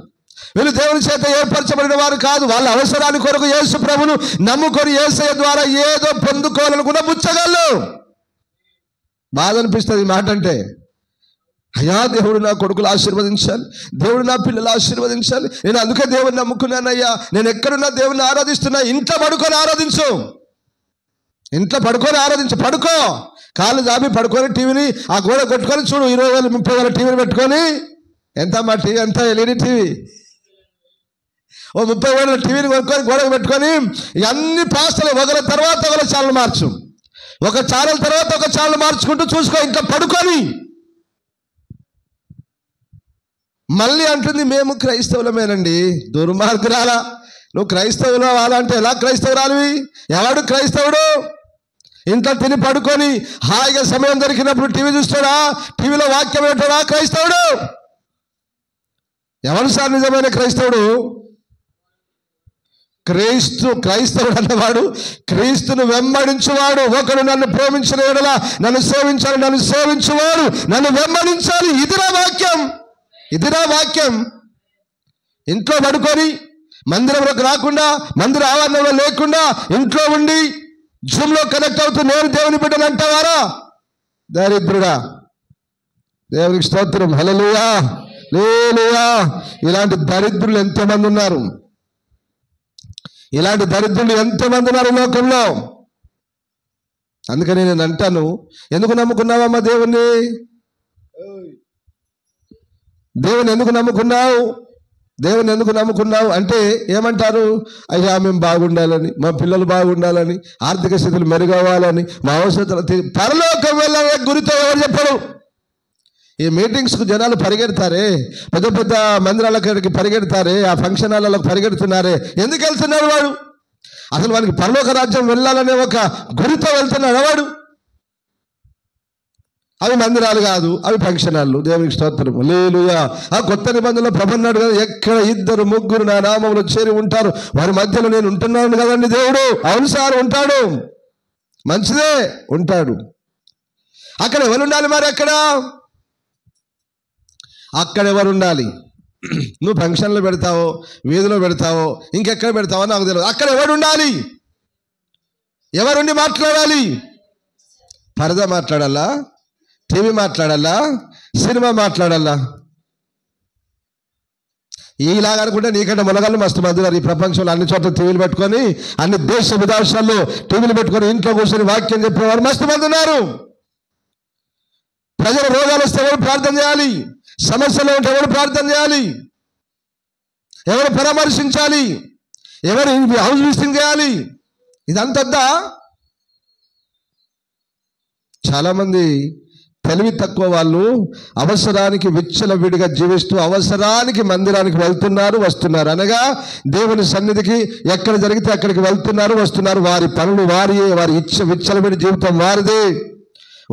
వీళ్ళు దేవుని చేత ఏర్పరచబడిన వారు కాదు. వాళ్ళ అవసరాన్ని కొరకు యేసు ప్రభును నమ్ముకొని యేసయ్య ద్వారా ఏదో పొందుకోవాలనుకున్న బుచ్చగాళ్ళు. బాధ అనిపిస్తుంది ఈ మాట అంటే. అయ్యా, దేవుడు నా కొడుకులు ఆశీర్వదించాలి, దేవుడు నా పిల్లలు ఆశీర్వదించాలి, నేను అందుకే దేవుని నమ్ముకున్నానయ్యా, నేను ఎక్కడున్నా దేవుని ఆరాధిస్తున్నా. ఇంట్లో పడుకొని ఆరాధించు, ఇంట్లో పడుకొని ఆరాధించు. పడుకో, కాళ్ళు జాబి పడుకొని టీవీని ఆ గోడ కొట్టుకొని చూడు. 20,000 30,000 టీవీని పెట్టుకొని, ఎంత మా టీవీ, ఎంత ఎల్ఈడి టీవీ, ఓ 30,000 టీవీని కొనుక్కొని గోడకు పెట్టుకొని అన్ని పాస్తలు ఒకరి తర్వాత ఒకరి ఛానల్ మార్చు, ఒక ఛానల్ తర్వాత ఒక ఛానల్ మార్చుకుంటూ చూసుకో. ఇంట్లో పడుకొని మళ్ళీ అంటుంది మేము క్రైస్తవులమేనండి. దుర్మార్గురాలా, నువ్వు క్రైస్తవులు వాళ్ళంటే ఎలా క్రైస్తవురాలివి? ఎవడు క్రైస్తవుడు? ఇంట్లో తిని పడుకొని హాయిగా సమయం దొరికినప్పుడు టీవీ చూస్తాడా? టీవీలో వాక్యం ఏంటాడా క్రైస్తవుడు? ఎవరు సార్ నిజమైన క్రైస్తవుడు? క్రైస్తవుడు అన్నవాడు క్రీస్తును వెంబడించువాడు. ఒకడు నన్ను ప్రేమించిన యెడల నన్ను సేవించాలి, నన్ను సేవించువాడు నన్ను వెంబడించాలి. ఇదిరా వాక్యం, ఇదిరా వాక్యం. ఇంట్లో పడుకొని మందిరంలోకి రాకుండా, మందిర ఆవరణంలో లేకుండా, ఇంట్లో ఉండి జూమ్లో కనెక్ట్ అవుతూ నేను దేవుని బిడ్డను అంటావారా? దరిద్రుడా, దేవునికి స్తోత్రం. హల్లెలూయా, హల్లెలూయా. ఇలాంటి దరిద్రులు ఎంతమంది ఉన్నారు, ఇలాంటి దరిద్రులు ఎంతమంది ఉన్నారు లోకంలో. అందుకని నేను అంటాను, ఎందుకు నమ్ముకున్నావమ్మా దేవుణ్ణి? దేవుని ఎందుకు నమ్ముకున్నావు? దేవుని ఎందుకు నమ్ముకున్నావు అంటే ఏమంటారు? అయ్యా మేము బాగుండాలని, మా పిల్లలు బాగుండాలని, ఆర్థిక స్థితులు మెరుగవ్వాలని, మా అవసరతలు పరలోకం వెళ్ళాలని గురితో ఎవరు చెప్పరు? ఈ మీటింగ్స్కు జనాలు పరిగెడతారే, పెద్ద పెద్ద మందిరాలకి పరిగెడతారే, ఆ ఫంక్షన్ హాల్లకు పరిగెడుతున్నారే, ఎందుకు వెళ్తున్నాడు వాడు? అసలు వానికి పరలోక రాజ్యం వెళ్ళాలనే ఒక గురితో వెళ్తున్నాడు వాడు. అవి మందిరాలు కాదు, అవి ఫంక్షన్ హాళ్ళు. దేవునికి స్తోత్రం. హల్లెలూయా. ఆ కొత్త నిబంధనలో ప్రభు అన్నాడు కదా, ఎక్కడ 2-3 నా నామములో చేరి ఉంటారు వారి మధ్యలో నేను ఉంటున్నాను కదండి దేవుడు. అవును సార్, ఉంటాడు, మంచిదే, ఉంటాడు. అక్కడ ఎవరు ఉండాలి మరి? అక్కడ ఎవరు ఉండాలి? నువ్వు ఫంక్షన్లో పెడతావో, వీధిలో పెడతావో, ఇంకెక్కడ పెడతావో నాకు తెలియదు. అక్కడ ఎవరు ఉండాలి? ఎవరుండి మాట్లాడాలి? పరదా మాట్లాడాలా? టీవీ మాట్లాడాలా? సినిమా మాట్లాడాలా? ఇలాగ అనుకుంటే నీకంటే మొనగాళ్ళు మస్తు మంది ఉన్నారు ఈ ప్రపంచంలో. అన్ని చోట్ల టీవీలు పెట్టుకొని, అన్ని దేశ విదేశాల్లో టీవీలు పెట్టుకొని ఇంట్లో కూర్చొని వాక్యం చెప్పేవారు మస్తు మంది ఉన్నారు. ప్రజల రోగాలు వస్తే ఎవరు ప్రార్థన చేయాలి? సమస్యలు ఉంటే ఎవరు ప్రార్థన చేయాలి? ఎవరు పరామర్శించాలి? ఎవరు హౌస్ విజిటింగ్ చేయాలి? ఇదంతా చాలామంది తెలివి తక్కువ వాళ్ళు అవసరానికి విచ్చలవిడిగా జీవిస్తూ అవసరానికి మందిరానికి వెళ్తున్నారు, వస్తున్నారు. అనగా దేవుని సన్నిధికి ఎక్కడ జరిగితే అక్కడికి వెళ్తున్నారు, వస్తున్నారు. వారి పనులు వారియే, వారి విచ్చలవిడి జీవితం వారిదే,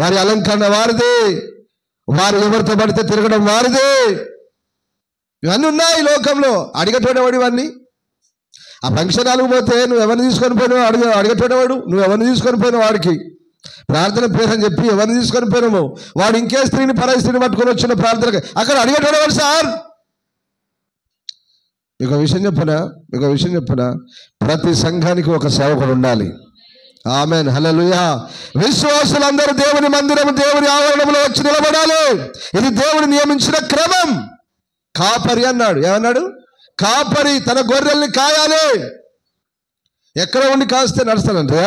వారి అలంకరణ వారిదే, వారు ఎవరితో పడితే తిరగడం వారిదే. ఇవన్నీ ఉన్నాయి లోకంలో. అడిగేటోడేవాడు ఇవన్నీ. ఆ ఫంక్షన్ హాల్కి పోతే నువ్వు ఎవరిని తీసుకొని పోయినావు? అడిగేటోడేవాడు. నువ్వు ఎవరిని తీసుకొని పోయినావు? వాడికి ప్రార్థన పేరు అని చెప్పి ఎవరిని తీసుకొని పోయినాము? వాడు ఇంకే స్త్రీని, పరాయి స్త్రీని పట్టుకొని వచ్చిన ప్రార్థనకి అక్కడ అడిగేటోడేవాడు సార్. మీకు విషయం చెప్పనా? ప్రతి సంఘానికి ఒక సేవకుడు ఉండాలి. ఆమేన్, హల్లెలూయా. విశ్వాసులందరూ దేవుని మందిరం, దేవుని ఆవరణంలో వచ్చి నిలబడాలి. ఇది దేవుడు నియమించిన క్రమం. కాపరి అన్నాడు. ఏమన్నాడు? కాపరి తన గొర్రెల్ని కాయాలి. ఎక్కడ ఉండి కాస్తే నడుస్తానంటే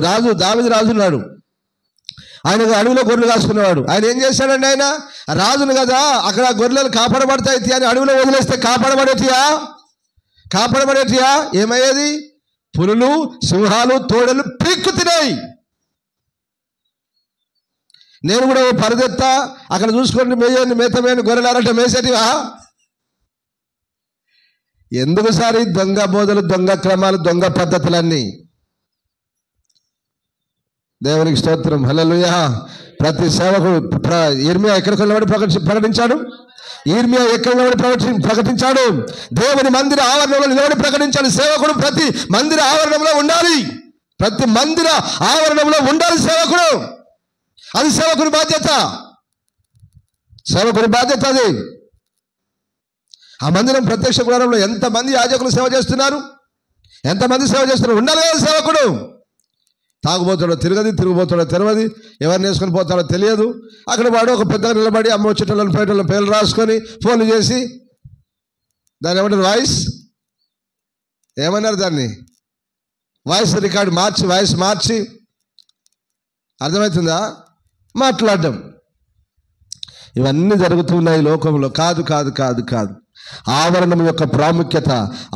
రాజు, దావీదు రాజు ఉన్నాడు. ఆయన అడవిలో గొర్రెలు కాసుకునేవాడు. ఆయన ఏం చేశాడండి? ఆయన రాజును కదా, అక్కడ గొర్రెలు కాపాడబడతాయి అని అడవిలో వదిలేస్తే కాపాడబడేటియా? ఏమయ్యేది? పులులు, సింహాలు, తోడలు పీక్కు తినాయి. నేను కూడా పరదెత్తా అక్కడ చూసుకోండి, మేతమైన గొర్రెలారంటే మేసేటివా? ఎందుకు సార్ ఈ దొంగ బోధలు, దొంగ క్రమాలు, దొంగ పద్ధతులన్నీ? దేవునికి స్తోత్రం. హల్లెలూయా. ప్రతి సేవకుడు ఇర్మియా ఎక్కడికి నిలబడి ప్రకటించాడు? ఇర్మియా ఎక్కడ నిలబడి ప్రకటించాడు? దేవుని మందిర ఆవరణంలో నిలబడి ప్రకటించాడు. సేవకుడు ప్రతి మందిర ఆవరణంలో ఉండాలి. ప్రతి మందిర ఆవరణంలో ఉండాలి సేవకుడు. అది సేవకుని బాధ్యత. అది. ఆ మందిరం ప్రత్యక్ష గుడారంలో ఎంతమంది యాజకులు సేవ చేస్తున్నారు? ఎంతమంది సేవ చేస్తున్నారు? ఉండాలి కదా సేవకుడు. తాగుబోతాడో తిరుగుబోతాడో తెలియదు, ఎవరిని వేసుకొని పోతాడో తెలియదు. అక్కడ వాడు ఒక పెద్దగా నిలబడి అమ్మ వచ్చేటోళ్ళని పోయేటోళ్ళని పేర్లు రాసుకొని ఫోన్లు చేసి, దాన్ని ఏమంటారు? ఏమన్నారు దాన్ని? వాయిస్ రికార్డు మార్చి అర్థమవుతుందా? మాట్లాడడం. ఇవన్నీ జరుగుతున్నాయి లోకంలో. కాదు. ఆవరణం యొక్క ప్రాముఖ్యత.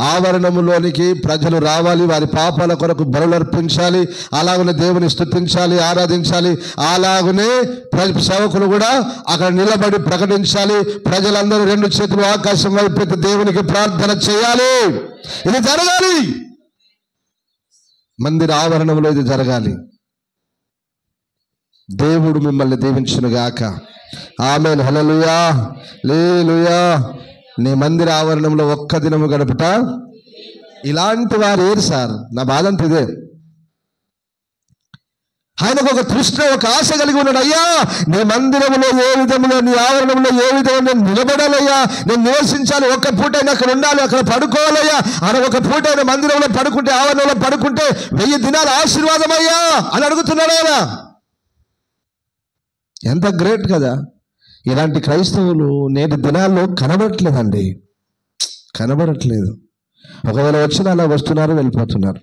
ఆవరణములోనికి ప్రజలు రావాలి, వారి పాపాల కొరకు బలులు అర్పించాలి, అలాగనే దేవుని స్తుతించాలి, ఆరాధించాలి. అలాగనే సేవకులు కూడా అక్కడ నిలబడి ప్రకటించాలి. ప్రజలందరూ 2 చేతులు ఆకాశం వైపు దేవునికి ప్రార్థన చేయాలి. ఇది జరగాలి. మందిర ఆవరణంలో ఇది జరగాలి. దేవుడు మిమ్మల్ని దీవించునుగాక. ఆమేన్, హల్లెలూయా, హల్లెలూయా. నీ మందిర ఆవరణంలో ఒక్క దినము గడుపుట. ఇలాంటి వారు ఏరు సార్? నా బాధ అంత ఇదే. ఆయనకు ఒక తృష్ణ, ఒక ఆశ కలిగి ఉన్నాడు. అయ్యా నీ మందిరంలో ఏ విధంగా, నీ ఆవరణంలో ఏ విధంగా నేను నిలబడాలయ్యా, నేను నివసించాలి. ఒక్క పూట అయినా అక్కడ ఉండాలి, అక్కడ పడుకోవాలయ్యా. ఆయన ఒక పూట అయినా మందిరంలో పడుకుంటే, ఆవరణంలో పడుకుంటే 1000 దినాల ఆశీర్వాదం అయ్యా అని అడుగుతున్నాడు ఆయన. ఎంత గ్రేట్ కదా. ఇలాంటి క్రైస్తవులు నేటి దినాల్లో కనబడట్లేదండి, కనబడట్లేదు. ఒకవేళ వచ్చినా అలా వస్తున్నారు, వెళ్ళిపోతున్నారు.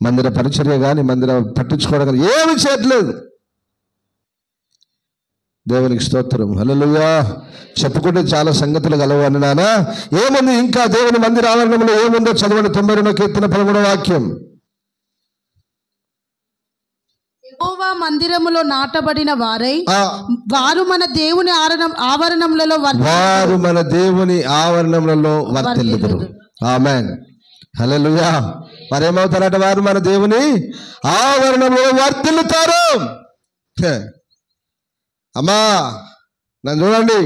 మందిర పరిచర్య కానీ మందిర పట్టించుకోవడం కానీ ఏమి చేయట్లేదు. దేవునికి స్తోత్రం, హల్లెలూయా. చెప్పుకుంటే చాలా సంగతులు గలవు అని నాన్న. ఏముంది ఇంకా దేవుని మందిర ఆవరణంలో ఏముందో చదవండి. 92వ కీర్తన 13వ వాక్యం.
యెహోవా మందిరములో నాటబడిన వారై వారు మన దేవుని ఆవరణములలో
వర్తిల్లుదురు. ఆమేన్, హల్లెలూయా. మరేమవుతారట? వారు మన దేవుని ఆవరణంలో వర్తిల్లుతారు. అమ్మా నన్ను చూడండి,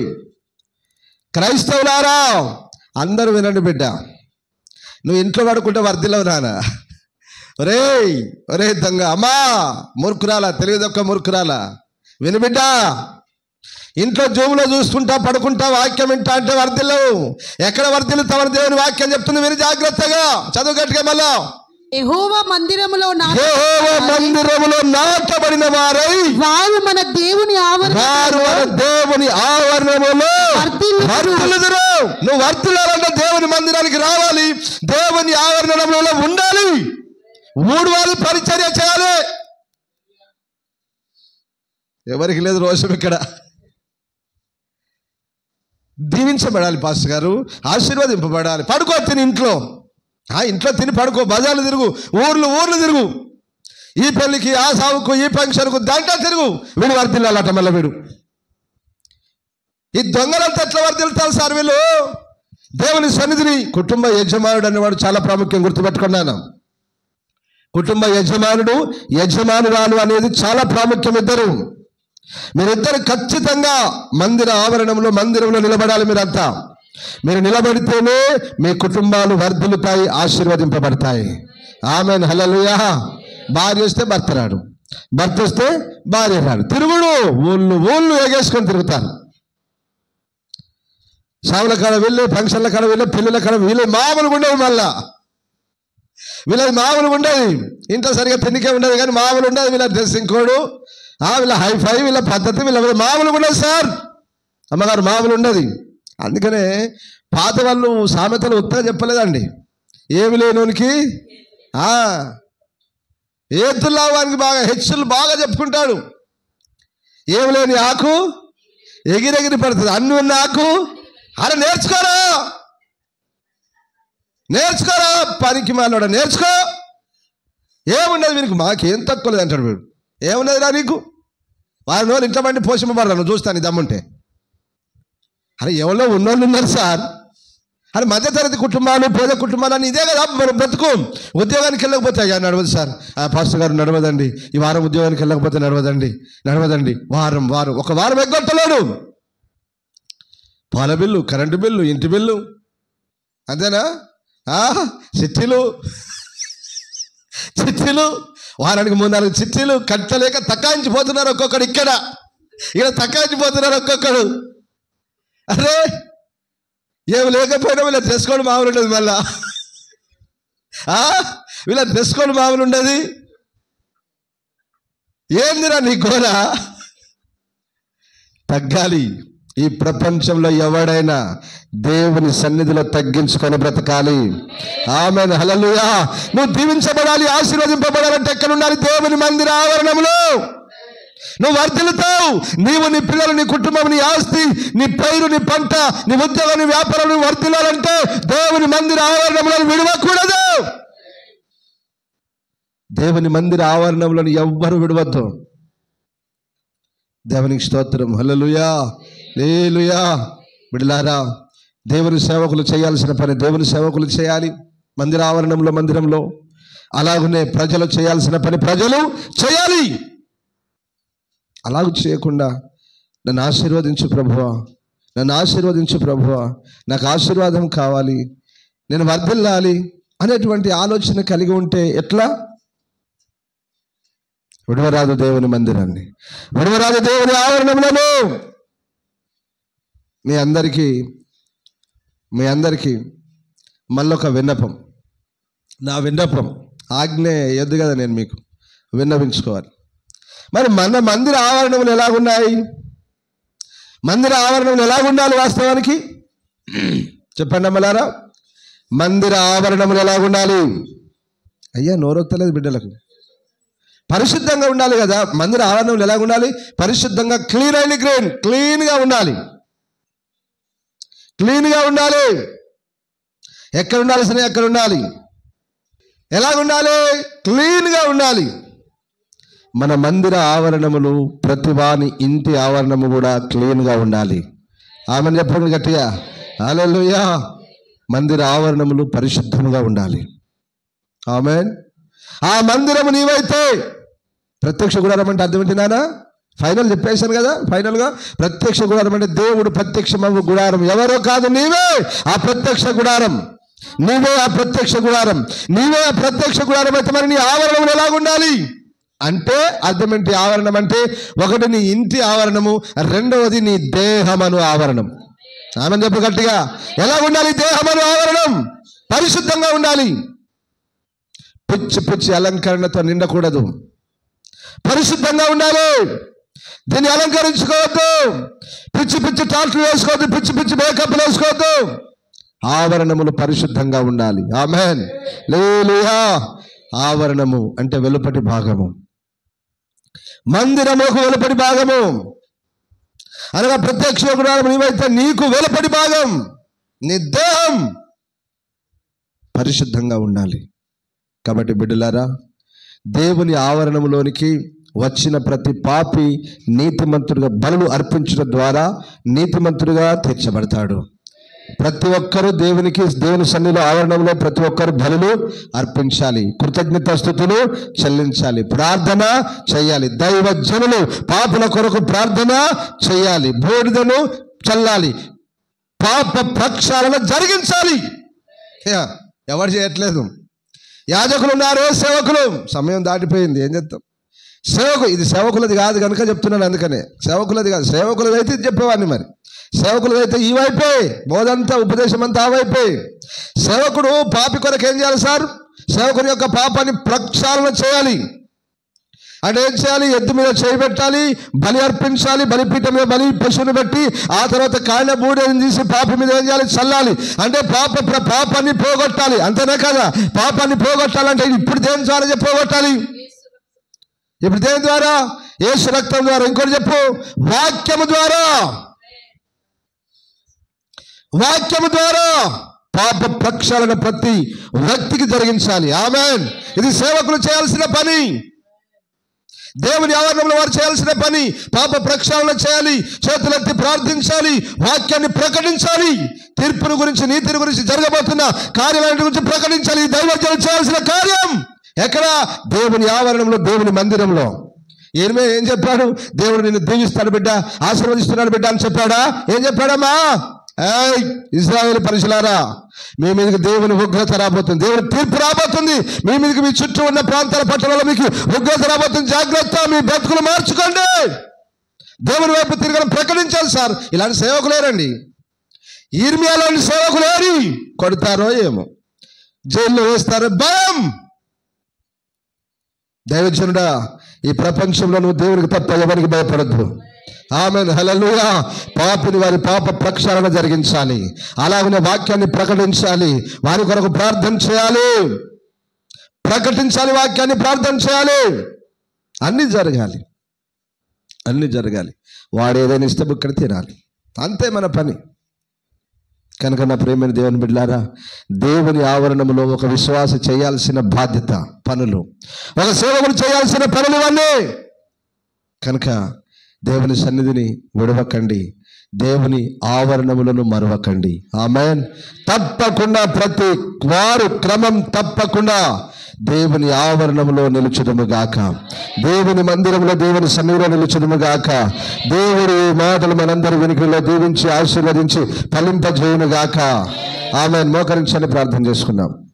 క్రైస్తవులారా అందరూ వినండి బిడ్డ. నువ్వు ఇంట్లో పడుకుంటే వర్ధిల్లవు నాన్న. ఒరే దొంగ, అమ్మా మూర్ఖురాలా, తెలియదొక్క మూర్ఖురాలా, విను బిడ్డ. ఇంట్లో జూములో చూసుకుంటా పడుకుంటా వాక్యం వింటా అంటే వర్ధిల్లవు. ఎక్కడ వర్ధిల్లుతామని దేవుని వాక్యం చెప్తుంది, విని జాగ్రత్తగా చదువు గట్టిగా. మళ్ళా
యెహోవా మందిరములో
నాటబడిన వారై
వారు మన దేవుని
ఆవరణములో వర్ధిల్లుదురు. నువ్వు వర్ధిల్లాలంటే దేవుని మందిరానికి రావాలి, దేవుని ఆవరణంలో ఉండాలి, ఊడవాలి, పరిచర్య చేయాలి. ఎవరికి లేదు రోషం ఇక్కడ. దీవించబడాలి పాస్టర్ గారు, ఆశీర్వదింపబడాలి. పడుకో, తిని ఇంట్లో తిని పడుకో, బజార్లు తిరుగు, ఊర్లు తిరుగు, ఈ పెళ్లికి ఆ సావుకు ఈ ఫంక్షన్కు దాంట్లో తిరుగు. వీడు వర్ధిల్లాలట. మళ్ళీ వీడు ఈ దొంగలంతా ఎట్లా వర్ధిల్లుతారు సార్ వీళ్ళు? దేవుని సన్నిధిని. కుటుంబ యజమానుడు అనేవాడు చాలా ప్రాముఖ్యం, గుర్తుపెట్టుకున్నాను. కుటుంబ యజమానుడు యజమానురాలు అనేది చాలా ప్రాముఖ్యం. ఇద్దరు మీరిద్దరు ఖచ్చితంగా మందిరంలో నిలబడాలి. మీరంతా మీరు నిలబడితేనే మీ కుటుంబాలు వర్ధిల్లుతాయి, ఆశీర్వదింపబడతాయి. ఆమేన్, హల్లెలూయా. భార్య వస్తే భర్త రాడు, భర్త వస్తే భార్య రాడు. తిరుగుడు, ఊళ్ళు ఎగేసుకొని తిరుగుతారు. సావుల కాడ వెళ్ళి, ఫంక్షన్ల కాడ వెళ్ళి, పెళ్ళిళ్ళ కాడ వీళ్ళకి మామూలుగా ఉండవు. మళ్ళా వీళ్ళకి మామూలుగా ఉండదు. ఇంట్లో సరిగా తిండికే ఉండదు, కానీ మామూలు ఉండదు. వీళ్ళ డ్రెస్సింగ్ కోడ్, వీళ్ళ హైఫై, వీళ్ళ పద్ధతి, వీళ్ళ మామూలుగా ఉండదు సార్. అమ్మగారు మామూలు ఉండదు. అందుకనే పాత వాళ్ళు సామెతలు ఉత్తగా చెప్పలేదండి. ఏమి లేనోనికి ఏతుల్లా వానికి బాగా హెచ్చులు బాగా చెప్పుకుంటాడు. ఏమి లేని ఆకు ఎగిరెగిరి పడుతుంది, అన్ని ఉన్న ఆకు. అరే నేర్చుకోరా పనికి మాలోడా, నేర్చుకో. ఏముండదు వీనికి, మాకేం తక్కువ లేదు అంటాడు వీడు. ఏమున్నది రా నీకు? వారి రోజులు ఇంట్లో బండి పోషింపబడరా, నువ్వు చూస్తాను దమ్ముంటే. అరే ఎవరో ఉన్నోళ్ళు ఉన్నారు సార్. అరే మధ్యతరగతి కుటుంబాలు, పేద కుటుంబాలని ఇదే కదా మనం బ్రతుకు. ఉద్యోగానికి వెళ్ళకపోతే అయ్యా నడవదు సార్, పాస్టర్ గారు నడవదండి, ఈ వారం ఉద్యోగానికి వెళ్ళకపోతే నడవదండి. ఒక వారం ఎగ్గొట్టలేడు. పాల బిల్లు, కరెంటు బిల్లు, ఇంటి బిల్లు, అంతేనా? చిట్టీలు వారానికి 3-4 చిట్టీలు కట్టలేక తక్కాయించిపోతున్నారు ఒక్కొక్కడు. ఇక్కడ తక్కాయించిపోతున్నారు ఒక్కొక్కడు. అరే ఏమి లేకపోయినా వీళ్ళ డ్రెస్ కోడ్ మామూలు ఉండదు. మళ్ళా వీళ్ళ డ్రెస్ కోడ్ మామూలు ఉండదు. ఏందిరా నీ గోల? తగ్గాలి. ఈ ప్రపంచంలో ఎవడైనా దేవుని సన్నిధిలో తగ్గించుకొని బ్రతకాలి. ఆమేన్, హల్లెలూయా. నువ్వు దీవించబడాలి, ఆశీర్వదింపబడాలంటే ఎక్కడ ఉండాలి? దేవుని మందిర ఆవరణంలో. నువ్వు వర్ధిల్లుతావు. నీవు, నీ పిల్లలు, నీ కుటుంబం, నీ ఆస్తి, నీ పైరు, నీ పంట, నీ ఉద్యోగం, నీ వ్యాపారం నువ్వు వర్ధిల్లాలంటే దేవుని మందిర ఆవరణంలో విడవకూడదు. దేవుని మందిర ఆవరణంలో ఎవ్వరు విడవద్దు. దేవునికి స్తోత్రం, హల్లెలూయా, హల్లెలూయా. బిడ్డలారా, దేవుని సేవకులు చేయాల్సిన పని దేవుని సేవకులు చేయాలి. మందిర ఆవరణంలో, మందిరంలో. అలాగనే ప్రజలు చేయాల్సిన పని ప్రజలు చేయాలి. అలాగూ చేయకుండా నన్ను ఆశీర్వదించు ప్రభువా, నాకు ఆశీర్వాదం కావాలి, నేను వర్ధిల్లాలి అనేటువంటి ఆలోచన కలిగి ఉంటే ఎట్లా? విడవరాదు దేవుని మందిరాన్ని, విడవరాదు దేవుని ఆవరణములను. మీ అందరికీ మళ్ళొక విన్నపం. నా విన్నపం ఆజ్ఞ ఎద్దు కదా, నేను మీకు విన్నవించుకోవాలి. మరి మన మందిర ఆవరణములు ఎలాగున్నాయి? మందిర ఆవరణములు ఎలాగుండాలి వాస్తవానికి? చెప్పండి అమ్మలారా, మందిర ఆవరణములు ఎలాగుండాలి? అయ్యా నోరొత్తలేదు బిడ్డలకు. పరిశుద్ధంగా ఉండాలి కదా. మందిర ఆవరణములు ఎలాగుండాలి? పరిశుద్ధంగా, క్లీన్ అండ్ గ్రీన్, క్లీన్గా ఉండాలి. క్లీన్గా ఉండాలి. ఎక్కడ ఉండాల్సిన ఎక్కడ ఉండాలి. ఎలాగుండాలి? క్లీన్గా ఉండాలి. మన మందిర ఆవరణములు, ప్రతి వాని ఇంటి ఆవరణము కూడా క్లీన్గా ఉండాలి. ఆమెను చెప్పండి గట్టిగా, హల్లెలూయా. మందిర ఆవరణములు పరిశుద్ధముగా ఉండాలి. ఆమేన్. ఆ మందిరము నీవైతే, ప్రత్యక్ష గుడారం అంటే అర్థం ఏంటి నాన్న? ఫైనల్ చెప్పేశాను కదా. ఫైనల్గా ప్రత్యక్ష గుడారం అంటే దేవుడు ప్రత్యక్షమవు గుడారం. ఎవరో కాదు, నీవే ఆ ప్రత్యక్ష గుడారం. నీవే ఆ ప్రత్యక్ష గుడారం. నీవే ఆ ప్రత్యక్ష గుడారం అయితే మరి నీ ఆవరణములు ఎలాగుండాలి అంటే అర్థం ఏంటి? ఆవరణం అంటే ఒకటి నీ ఇంటి ఆవరణము, రెండవది నీ దేహమను ఆవరణం. ఆమెను చెప్పు గట్టిగా. ఎలా ఉండాలి దేహమను ఆవరణం? పరిశుద్ధంగా ఉండాలి. పిచ్చి పిచ్చి అలంకరణతో నిండకూడదు. పరిశుద్ధంగా ఉండాలి. దీన్ని అలంకరించుకోవద్దు. పిచ్చి పిచ్చి టాట్లు వేసుకోవద్దు. పిచ్చి పిచ్చి మేకప్లు వేసుకోవద్దు. ఆవరణములు పరిశుద్ధంగా ఉండాలి. ఆమేన్. హల్లెలూయా. ఆవరణము అంటే వెలుపటి భాగము. మందిరముకు వెలుపటి భాగము అనగా ప్రత్యక్ష గుడారం నీవైతే నీకు వెలుపటి భాగం, నీ దేహం పరిశుద్ధంగా ఉండాలి. కాబట్టి బిడ్డలారా, దేవుని ఆవరణములోనికి వచ్చిన ప్రతి పాపి నీతిమంతుడిగా బలులు అర్పించడం ద్వారా నీతిమంతుడిగా తీర్చబడతాడు. ప్రతి ఒక్కరూ దేవుని సన్నిధిలో ఆవరణంలో ప్రతి ఒక్కరు బలులు అర్పించాలి. కృతజ్ఞతాస్తుతులు చెల్లించాలి. ప్రార్థన చేయాలి. దైవజనులు పాపుల కొరకు ప్రార్థన చేయాలి. బూడిదను చల్లాలి. పాప ప్రక్షాళన జరిగించాలి. ఎవరు చేయట్లేదు. యాజకులు ఉన్నారు, సేవకులు. సమయం దాటిపోయింది, ఏం చేస్తాం? ఇది సేవకులది కాదు కనుక చెప్తున్నాను. అందుకనే సేవకులది కాదు. సేవకులది అయితే చెప్పేవాడిని. మరి సేవకులది అయితే ఈ వైపే బోధంతా, ఉపదేశం అంతా ఆ వైపే. సేవకుడు పాపి కొరకు ఏం చేయాలి సార్? సేవకుని యొక్క పాపాన్ని ప్రక్షాళన చేయాలి. అంటే ఏం చేయాలి? ఎద్దు మీద చేయబెట్టాలి, బలి అర్పించాలి. బలిపీఠం మీద బలి పశువుని పెట్టి ఆ తర్వాత కాళ్ళ బూడిదని తీసి పాపి మీద ఏం చేయాలి? చల్లాలి. అంటే పాపాన్ని పోగొట్టాలి. అంతేనే కదా? పాపాన్ని పోగొట్టాలంటే ఇప్పుడు దేని ద్వారా పోగొట్టాలి? ఇప్పుడు దేని ద్వారా? యేసు రక్తం ద్వారా. ఇంకోటి చెప్పు, వాక్యము ద్వారా. వాక్యము ద్వారా పాప ప్రక్షాళన ప్రతి వ్యక్తికి జరిగించాలి. ఆమేన్. ఇది సేవకులు చేయాల్సిన పని. దేవుని ఆవరణంలో వారు చేయాల్సిన పని. పాప ప్రక్షాళన చేయాలి. చేతులెత్తి ప్రార్థించాలి. వాక్యాన్ని ప్రకటించాలి. తీర్పుని గురించి, నీతిని గురించి, జరగబోతున్న కార్యాలన్నిటి గురించి ప్రకటించాలి. దైవజనులు చేయాల్సిన కార్యం ఎక్కడ? దేవుని ఆవరణంలో, దేవుని మందిరంలో. ఏం చెప్పాడు? దేవుడు నిన్ను దీవిస్తాడు బిడ్డ, ఆశీర్వదిస్తున్నాడు బిడ్డ అని చెప్పాడా? ఏం చెప్పాడమ్మా? ఇశ్రాయేలు పరిశులారా, మీ మీదకి దేవుని ఉగ్రత రాబోతుంది. దేవుని తీర్పు రాబోతుంది. మీ మీదకి, మీ చుట్టూ ఉన్న ప్రాంతాల పట్టణాల్లో మీకు ఉగ్రత రాబోతుంది. జాగ్రత్త, మీ బ్రతుకులు మార్చుకోండి. దేవుని వైపు తిరగడం ప్రకటించాలి సార్. ఇలాంటి సేవకులేరండి. ఇర్మియాలోని సేవకులేరి కొడతారో ఏమో, జైల్లో వేస్తారో భయం. దైవజనుడా, ఈ ప్రపంచంలో నువ్వు దేవునికి తప్ప ఎవరికి భయపడద్దు. ఆమేన్. హల్లెలూయా. పాపిని వారి పాప ప్రక్షాళన జరిగించాలి. అలాగనే వాక్యాన్ని ప్రకటించాలి. వారి కొరకు ప్రార్థన చేయాలి. ప్రకటించాలి. వాక్యాన్ని ప్రార్థన చేయాలి. అన్నీ జరగాలి. అన్నీ జరగాలి. వాడు ఏదైనా ఇష్టం ఇక్కడ తినాలి. అంతే మన పని. కనుక నా ప్రేమైన దేవుని బిడ్డలారా, దేవుని ఆవరణములో ఒక విశ్వాస చేయాల్సిన బాధ్యత, పనులు, ఒక సేవకుడు చేయాల్సిన పనులు అన్నీ. కనుక దేవుని సన్నిధిని విడవకండి. దేవుని ఆవరణములను మరవకండి. ఆమేన్. తప్పకుండా ప్రతి వారు క్రమం తప్పకుండా దేవుని ఆవరణములో నిలుచుదుము గాక. దేవుని మందిరంలో, దేవుని సన్నిధిలో నిలుచుదుము గాక. దేవుడి మాటలు మనందరి వెనుకలో దీవించి ఆశీర్వదించి ఫలింపజేయును గాక. ఆమేన్. మోకరించని ప్రార్థన చేసుకుందాం.